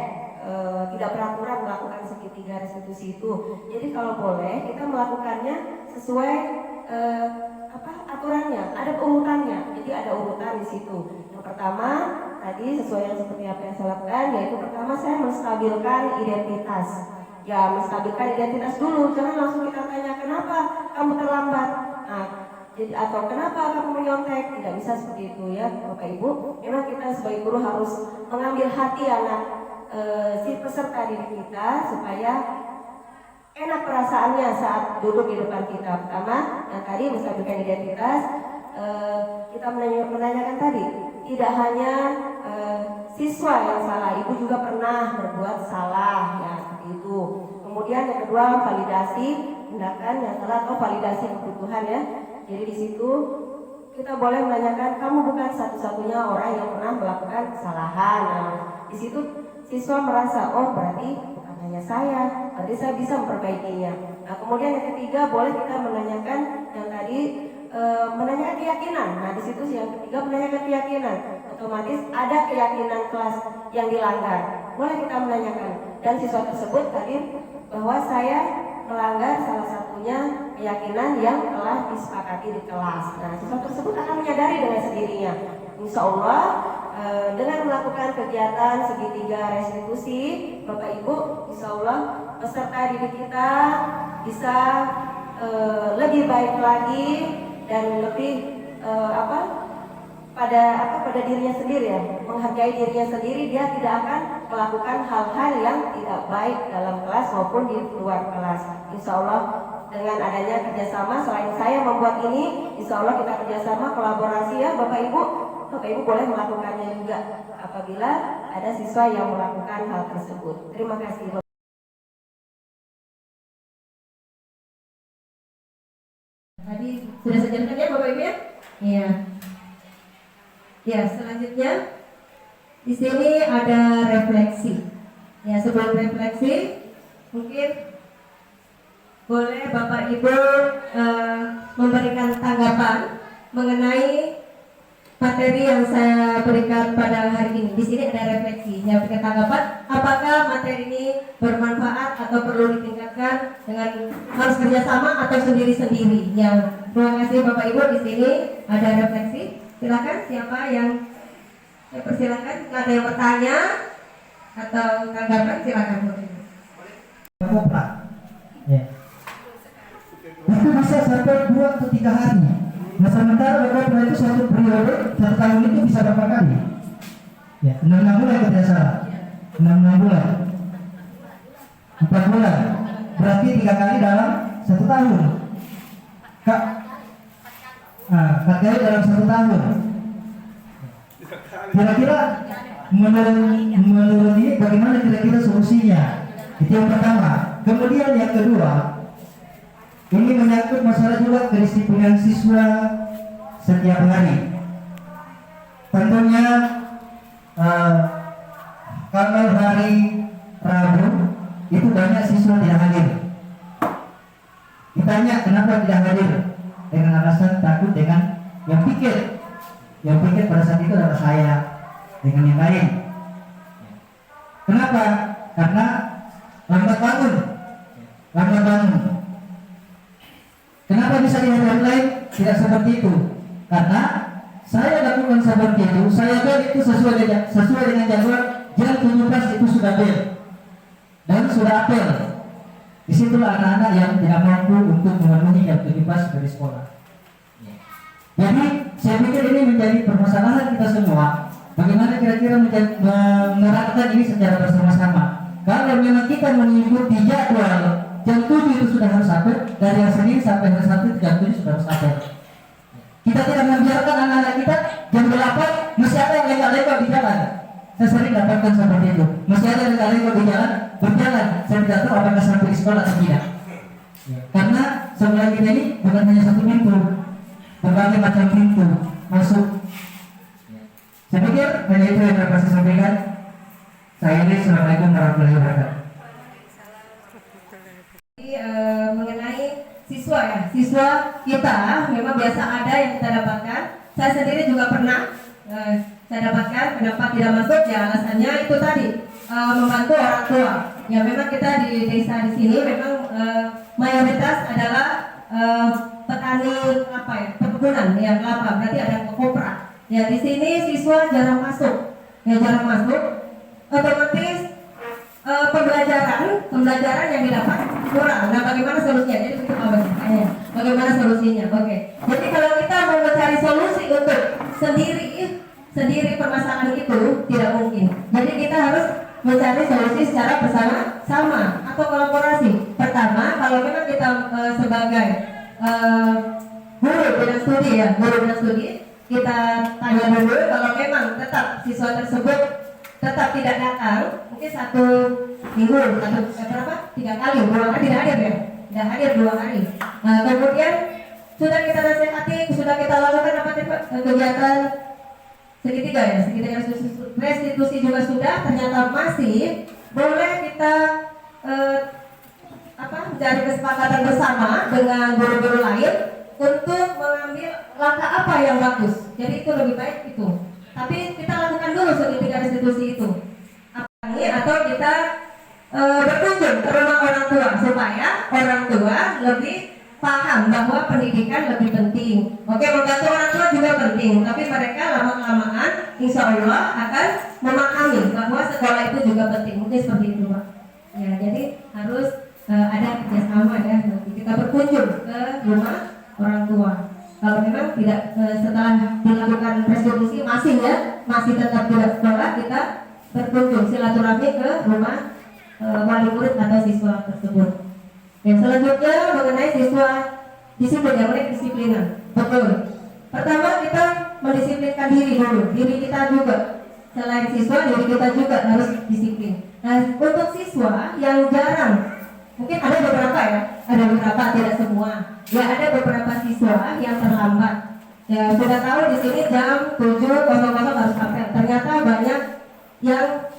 tidak beraturan melakukan segitiga restitusi itu? Jadi kalau boleh, kita melakukannya sesuai aturannya, ada urutannya. Jadi ada urutan di situ. Yang pertama tadi sesuai yang seperti apa yang saya lakukan, yaitu pertama saya menstabilkan identitas. Ya, menstabilkan identitas dulu, jangan langsung kita tanya kenapa kamu terlambat. Nah, jadi atau kenapa kamu menyontek, tidak bisa seperti itu ya Bapak Ibu. Memang kita sebagai guru harus mengambil hati anak si peserta didik kita supaya enak perasaannya saat duduk di depan kita. Pertama, yang tadi menstabilkan identitas, kita menanyakan tadi, tidak hanya siswa yang salah, ibu juga pernah berbuat salah ya seperti itu. Kemudian yang kedua, validasi tindakan yang salah atau validasi kebutuhan ya. Jadi di situ kita boleh menanyakan, kamu bukan satu-satunya orang yang pernah melakukan kesalahan. Nah, di situ siswa merasa, oh berarti bukan hanya saya, berarti saya bisa memperbaikinya. Nah, kemudian yang ketiga boleh kita menanyakan yang tadi menanyakan keyakinan. Nah, di situ yang ketiga menanyakan keyakinan. Otomatis ada keyakinan kelas yang dilanggar. Boleh kita menanyakan. Dan siswa tersebut tadi bahwa saya melanggar salah satunya keyakinan yang telah disepakati di kelas. Nah, siswa tersebut akan menyadari dengan sendirinya. Insya Allah dengan melakukan kegiatan segitiga restitusi, Bapak Ibu, insya Allah peserta didik kita bisa lebih baik lagi dan lebih pada dirinya sendiri ya, menghargai dirinya sendiri. Dia tidak akan melakukan hal-hal yang tidak baik dalam kelas maupun di luar kelas. Insya Allah dengan adanya kerjasama, selain saya membuat ini, insya Allah kita kerjasama kolaborasi ya Bapak Ibu. Bapak Ibu boleh melakukannya juga apabila ada siswa yang melakukan hal tersebut. Terima kasih. Tadi sudah saya jelaskan ya Bapak Ibu ya? Iya. Ya, selanjutnya di sini ada refleksi. Ya, sebelum refleksi mungkin boleh Bapak Ibu memberikan tanggapan mengenai materi yang saya berikan pada hari ini. Di sini ada refleksi. Saya berikan tanggapan apakah materi ini bermanfaat atau perlu ditingkatkan dengan harus kerjasama atau sendiri-sendiri. Ya, terima kasih Bapak Ibu. Di sini ada refleksi. Silakan siapa yang saya persilakan. Jika ada yang bertanya atau tanggapan silakan. Kopra. Ya. Itu bisa sampai 2 atau 3 hari. Nah, sementara kopra itu satu periode, 1 tahun itu bisa berapa kali? Ya, 6 bulan tidak salah. 6 bulan. 4 bulan. Berarti 3 kali dalam 1 tahun. Kak. 4 kali dalam 1 tahun. Kira-kira menurut ini bagaimana kira-kira solusinya? Itu yang pertama. Kemudian yang kedua, ini menyangkut masalah juga kedisiplinan siswa setiap hari. Tentunya kalau hari Rabu itu banyak siswa tidak hadir. Ditanya kenapa tidak hadir, dengan alasan takut dengan yang pikir pada saat itu adalah saya dengan yang lain. Kenapa? Karena lambat bangun. Kenapa bisa di hari lain tidak seperti itu? Karena saya lakukan seperti itu, saya bel itu sesuai dengan jadwal jam 17 itu sudah bel dan sudah apel. Disitulah anak-anak yang tidak mampu untuk memenuhi jam 17 dari sekolah. Jadi saya pikir ini menjadi permasalahan kita semua. Bagaimana kira-kira menerapkan ini secara bersama-sama. Kalau memang kita mengikuti jadwal jam 7 itu sudah harus apel, dari hari Senin sampai hari Sabtu jam 7 sudah harus apel. Kita tidak membiarkan anak-anak kita jam 8 masih ada yang lengkap-lengkap di jalan. Saya sering dapatkan seperti itu. Masih ada yang lengkap di jalan, berjalan. Saya tidak tahu apakah sampai di sekolah atau tidak. Karena sekolah kita ini bukan hanya satu pintu, berbagai macam pintu masuk. Saya pikir hanya itu yang dapat saya sampaikan. Saya ini Assalamualaikum warahmatullahi wabarakatuh. Mengenai siswa ya, siswa kita memang biasa ada yang kita dapatkan. Saya sendiri juga pernah saya dapatkan kenapa tidak masuk ya alasannya itu tadi membantu orang tua. Ya memang kita di desa di sini memang mayoritas adalah petani apa ya perkebunan ya kelapa, berarti ada kopra. Ya di sini siswa jarang masuk, ya jarang masuk, otomatis pembelajaran yang didapat kurang. Nah, bagaimana solusinya? Jadi begitu bagaimana solusinya? Oke. Jadi kalau kita mau mencari solusi untuk sendiri permasalahan itu tidak mungkin. Jadi kita harus mencari solusi secara bersama-sama atau kolaborasi. Pertama, kalau memang kita sebagai guru bidang studi, kita tanya dulu kalau memang tetap siswa tersebut tetap tidak datang, mungkin 1 minggu atau berapa 3 kali, 2 kali tidak hadir ya, tidak hadir 2 hari. Nah, kemudian sudah kita nasihati, sudah kita lakukan apa kegiatan segitiga restitusi juga sudah, ternyata masih boleh kita mencari kesepakatan bersama dengan guru-guru lain untuk mengambil langkah apa yang bagus. Jadi itu lebih baik itu. Tapi kita lakukan dulu segitiga restitusi itu. Atau kita berkunjung ke rumah orang tua supaya orang tua lebih paham bahwa pendidikan lebih penting. Oke, membantu orang tua juga penting, tapi mereka lama-kelamaan insya Allah akan memahami bahwa sekolah itu juga penting. Mungkin seperti itu, Pak. Ya, jadi harus ada kerjasama ya. Nanti kita berkunjung ke rumah orang tua. Kalau memang tidak setelah dilakukan restitusi masih tetap tidak sekolah, kita berkunjung silaturahmi ke rumah wali murid atau siswa tersebut. Dan selanjutnya mengenai siswa disiplin, yang mengenai disiplinan. Betul. Pertama kita mendisiplinkan diri dulu, diri kita juga. Selain siswa, diri kita juga harus disiplin. Nah, untuk siswa yang jarang, mungkin ada beberapa ya, ada beberapa, tidak semua. Ya ada beberapa siswa yang terlambat. Ya sudah tahu di sini jam 7.00 harus sampai. Ternyata banyak yang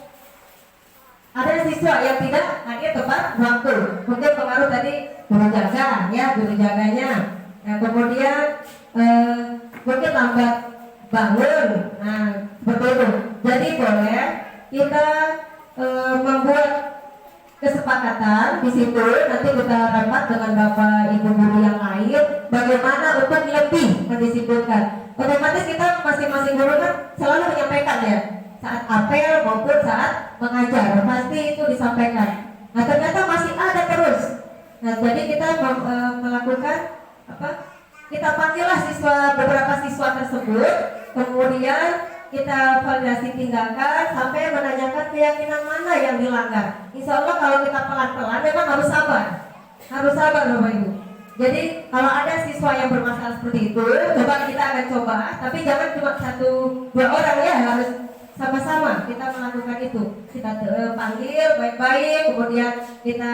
ada siswa yang tidak hadir tepat waktu. Mungkin pengaruh tadi guru jaganya. Nah, kemudian mungkin lambat bangun. Nah, seperti itu. Jadi boleh kita membuat kesepakatan di situ, nanti kita rapat dengan bapak ibu guru yang lain bagaimana untuk lebih mendisiplinkan. Otomatis kita masing-masing guru kan selalu menyampaikan ya saat apel maupun saat mengajar pasti itu disampaikan. Nah ternyata masih ada terus. Nah jadi kita melakukan kita panggillah beberapa siswa tersebut, kemudian kita validasi tindakan sampai menanyakan keyakinan mana yang dilanggar. Insya Allah kalau kita pelan-pelan memang harus sabar Bapak Ibu. Jadi kalau ada siswa yang bermasalah seperti itu, coba kita akan coba, tapi jangan cuma 1-2 orang ya, harus sama-sama kita melakukan itu. Kita panggil baik-baik, kemudian kita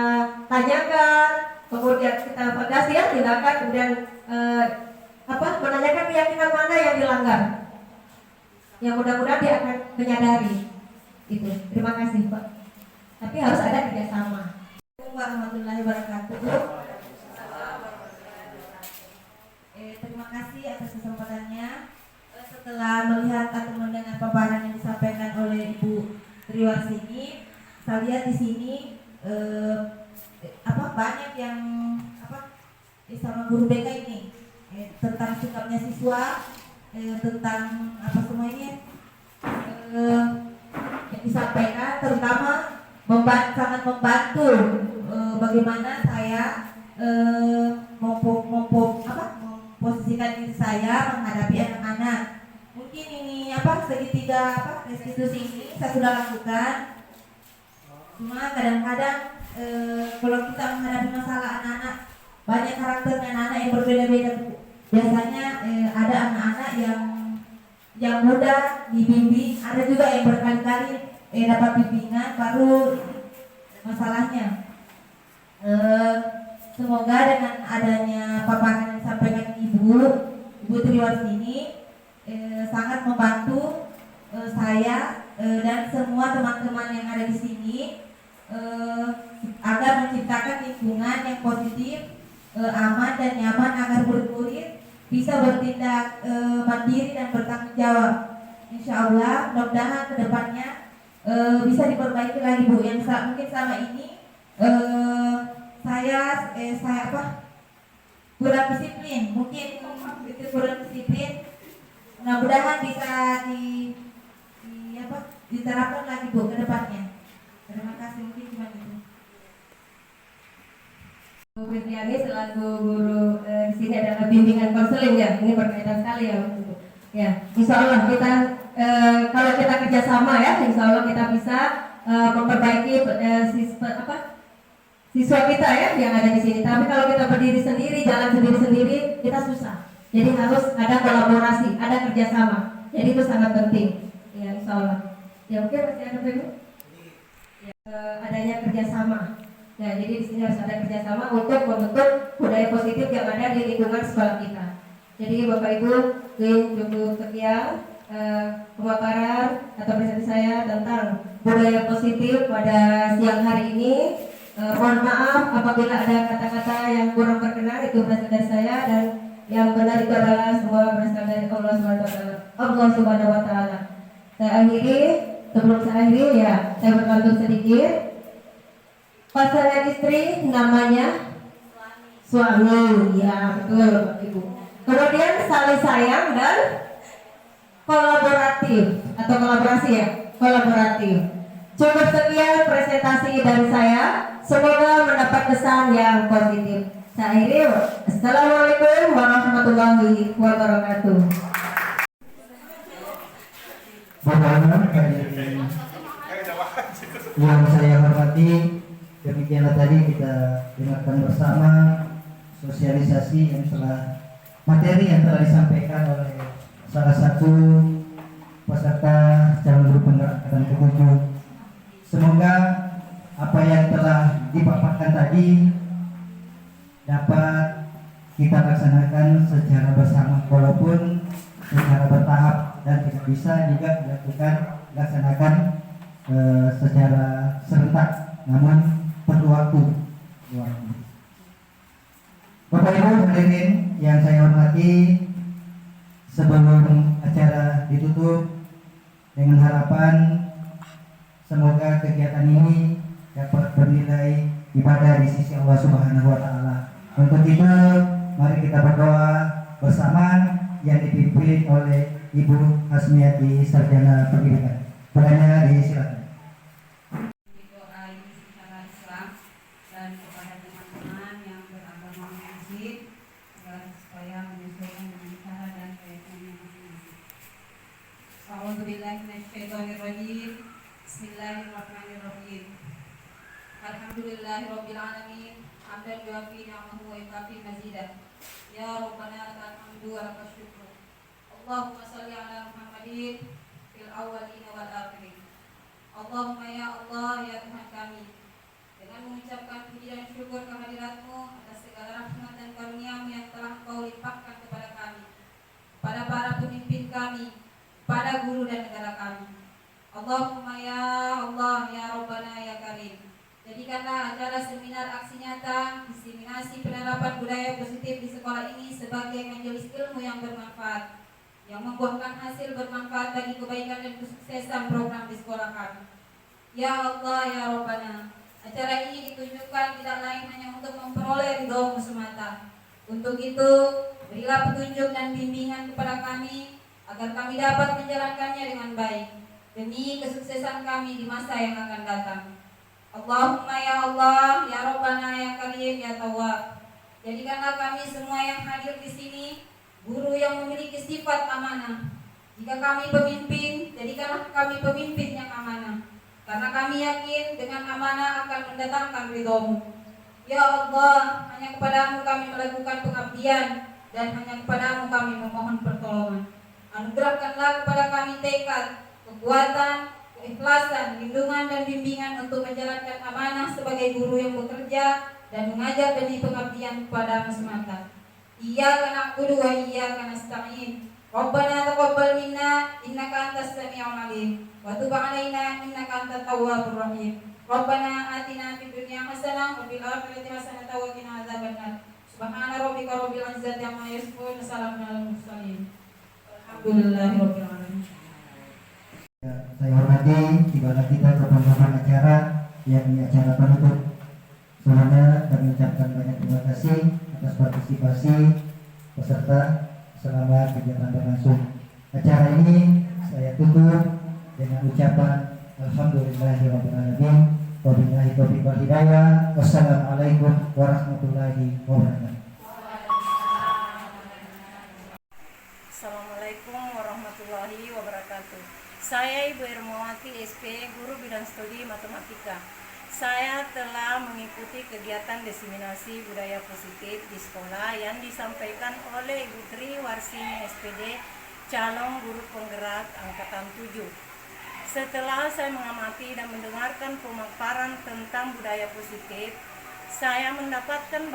tanyakan, kemudian kita validasi ya tindakan, kemudian menanyakan keyakinan mana yang dilanggar. Yang mudah-mudahan dia akan menyadari itu. Terima kasih Pak. Tapi harus ada kerjasama. Assalamualaikum warahmatullahi wabarakatuh. Terima kasih atas kesempatannya. Setelah melihat atau mendengar paparan yang disampaikan oleh Ibu Triwarsini, saya lihat di sini banyak yang sama guru BK ini tentang sikapnya siswa. Tentang semuanya yang disampaikan, terutama sangat membantu bagaimana saya memposisikan diri saya menghadapi anak-anak. Mungkin ini segitiga restitusi ini saya sudah lakukan. Cuma kadang-kadang kalau kita menghadapi masalah anak-anak, banyak karakternya anak-anak yang berbeda-beda. biasanya ada anak-anak yang mudah dibimbing, ada juga yang berkali-kali dapat bimbingan baru masalahnya. Semoga dengan adanya paparan yang disampaikan Ibu Triwarsini sangat membantu saya dan semua teman-teman yang ada di sini agar menciptakan lingkungan yang positif, aman dan nyaman agar murid-murid bisa bertindak mandiri dan bertanggung jawab. Insya Allah mudah-mudahan kedepannya bisa diperbaiki lagi Bu. Yang mungkin selama ini saya kurang disiplin, mungkin itu kurang disiplin. Mudah-mudahan bisa diterapkan lagi Bu ke depannya. Terima kasih, mungkin cuma itu. Bu Fitriani selaku guru di sini adalah bimbingan konseling ya, ini berkaitan sekali ya Bu. Ya, insya Allah kita kalau kita kerjasama ya, insya Allah kita bisa memperbaiki siswa kita ya yang ada di sini. Tapi kalau kita berdiri sendiri, jalan sendiri-sendiri, kita susah. Jadi harus ada kolaborasi, ada kerjasama. Jadi itu sangat penting. Ya, insya Allah. Ya mungkin masih ada Bu. Ya, adanya kerjasama. Ya, jadi di sini harus ada kerjasama untuk membentuk budaya positif yang ada di lingkungan sekolah kita. Jadi Bapak Ibu, cukup sekian pemaparan atau presentasi saya tentang budaya positif pada siang hari ini. Mohon maaf apabila ada kata-kata yang kurang berkenan, itu berasal dari saya, dan yang benar itu adalah semua berasal dari Allah Subhanahu wa Ta'ala. Saya akhiri, sebelum saya akhiri ya, saya berpantun sedikit. Pasangan istri namanya suami, ya betul Bapak Ibu. Kemudian saling sayang dan kolaboratif atau kolaborasi ya, kolaboratif. Cukup sekian presentasi dari saya. Semoga mendapat kesan yang positif. Saya akhiri. Assalamualaikum warahmatullahi wabarakatuh. Bapak-bapak hadirin yang saya hormati, demikianlah tadi kita dengarkan bersama sosialisasi yang materi yang telah disampaikan oleh salah satu peserta calon guru penggerak dan ketujuh. Semoga apa yang telah dipaparkan tadi dapat kita laksanakan secara bersama, walaupun secara bertahap dan tidak bisa juga dilaksanakan secara serentak, namun perlu waktu. Bapak Ibu hadirin yang saya hormati, sebelum acara ditutup dengan harapan semoga kegiatan ini dapat bernilai ibadah di sisi Allah Subhanahu wa Ta'ala. Untuk itu, mari kita berdoa bersama yang dipimpin oleh Ibu Hasmiati, Sarjana Pendidikan. Doanya disilakan. Doa secara Islam dan kepada teman-teman yang beragama Muslim supaya menyesuaikan dengan cara dan keyakinan masing-masing. A'udzubillahi minasyaitonirrajim. Bismillahirrahmanirrahim. Alhamdulillahirabbil alamin. Hamdan yuafi ni'amahu wa yukafi mazidah. Ya Rabbana lakal hamdu wa lakal syukru. Allahumma shalli ala Muhammadin fil awwalin wal akhirin. Allahumma ya Allah ya Tuhan kami, dengan mengucapkan puji dan syukur kehadirat-Mu atas segala rahmat dan karunia-Mu yang telah Engkau limpahkan kepada kami, pada para pemimpin kami, pada guru dan negara kami. Allahumma ya Allah ya Rabbana ya Karim, jadikanlah acara seminar aksi nyata diseminasi penerapan budaya positif di sekolah ini sebagai majelis ilmu yang bermanfaat, yang membuahkan hasil bermanfaat bagi kebaikan dan kesuksesan program di sekolah kami. Ya Allah ya Rabbana, acara ini ditunjukkan tidak lain hanya untuk memperoleh ridho-Mu semata. Untuk itu berilah petunjuk dan bimbingan kepada kami agar kami dapat menjalankannya dengan baik demi kesuksesan kami di masa yang akan datang. Allahumma ya Allah ya Rabbana ya Karim ya Tawwab, jadikanlah kami semua yang hadir di sini guru yang memiliki sifat amanah. Jika kami pemimpin, jadikanlah kami pemimpin yang amanah, karena kami yakin dengan amanah akan mendatangkan ridho-Mu. Ya Allah, hanya kepada-Mu kami melakukan pengabdian dan hanya kepadamu kami memohon pertolongan. Anugerahkanlah kepada kami tekad, kekuatan, keikhlasan, lindungan dan bimbingan untuk menjalankan amanah sebagai guru yang bekerja dan mengajar benih pengabdian kepadamu semata. Iyyaka na'budu wa iyyaka nasta'in. Rabbana taqabbal minna innaka antas samiul alim wa tub 'alaina innaka antat tawwabur rahim. Rabbana atina fid dunya hasanah wa fil akhirati hasanah wa qina adzabannar. Subhana rabbika rabbil izzati amma yasifun wa salamun alal mursalin. Alhamdulillahirabbil alamin. Saya hormati tibalah kita ke penghujung acara, yakni acara penutup. Sebelumnya kami ucapkan banyak terima kasih atas partisipasi peserta selama kegiatan berlangsung. Acara ini saya tutup dengan ucapan Alhamdulillahirrahmanirrahim. Wabillahi taufiq wal hidayah. Wassalamualaikum warahmatullahi wabarakatuh. Assalamualaikum warahmatullahi wabarakatuh. Saya Ibu Ermawati SP, Guru Bidang Studi Matematika. Saya telah mengikuti kegiatan diseminasi budaya positif di sekolah yang disampaikan oleh Ibu Tri Warsini SPD, calon guru penggerak angkatan 7. Setelah saya mengamati dan mendengarkan pemaparan tentang budaya positif, saya mendapatkan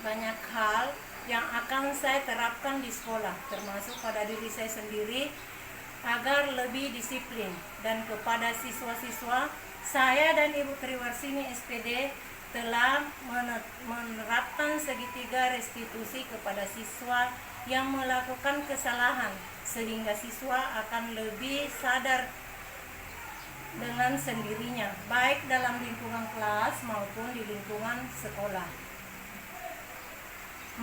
banyak hal yang akan saya terapkan di sekolah, termasuk pada diri saya sendiri, agar lebih disiplin. Dan kepada siswa-siswa, saya dan Ibu Triwarsini SPD telah menerapkan segitiga restitusi kepada siswa yang melakukan kesalahan, sehingga siswa akan lebih sadar dengan sendirinya, baik dalam lingkungan kelas maupun di lingkungan sekolah.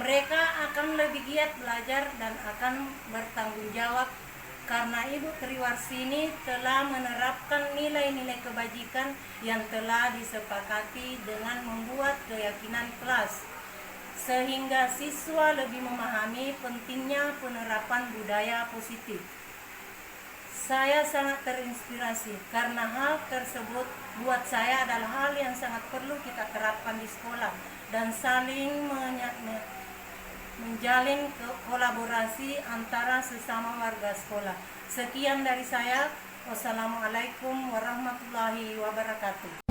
Mereka akan lebih giat belajar dan akan bertanggung jawab karena Ibu Triwarsini telah menerapkan nilai-nilai kebajikan yang telah disepakati dengan membuat keyakinan kelas, sehingga siswa lebih memahami pentingnya penerapan budaya positif. Saya sangat terinspirasi karena hal tersebut buat saya adalah hal yang sangat perlu kita terapkan di sekolah dan saling menjalin kolaborasi antara sesama warga sekolah. Sekian dari saya. Wassalamualaikum warahmatullahi wabarakatuh.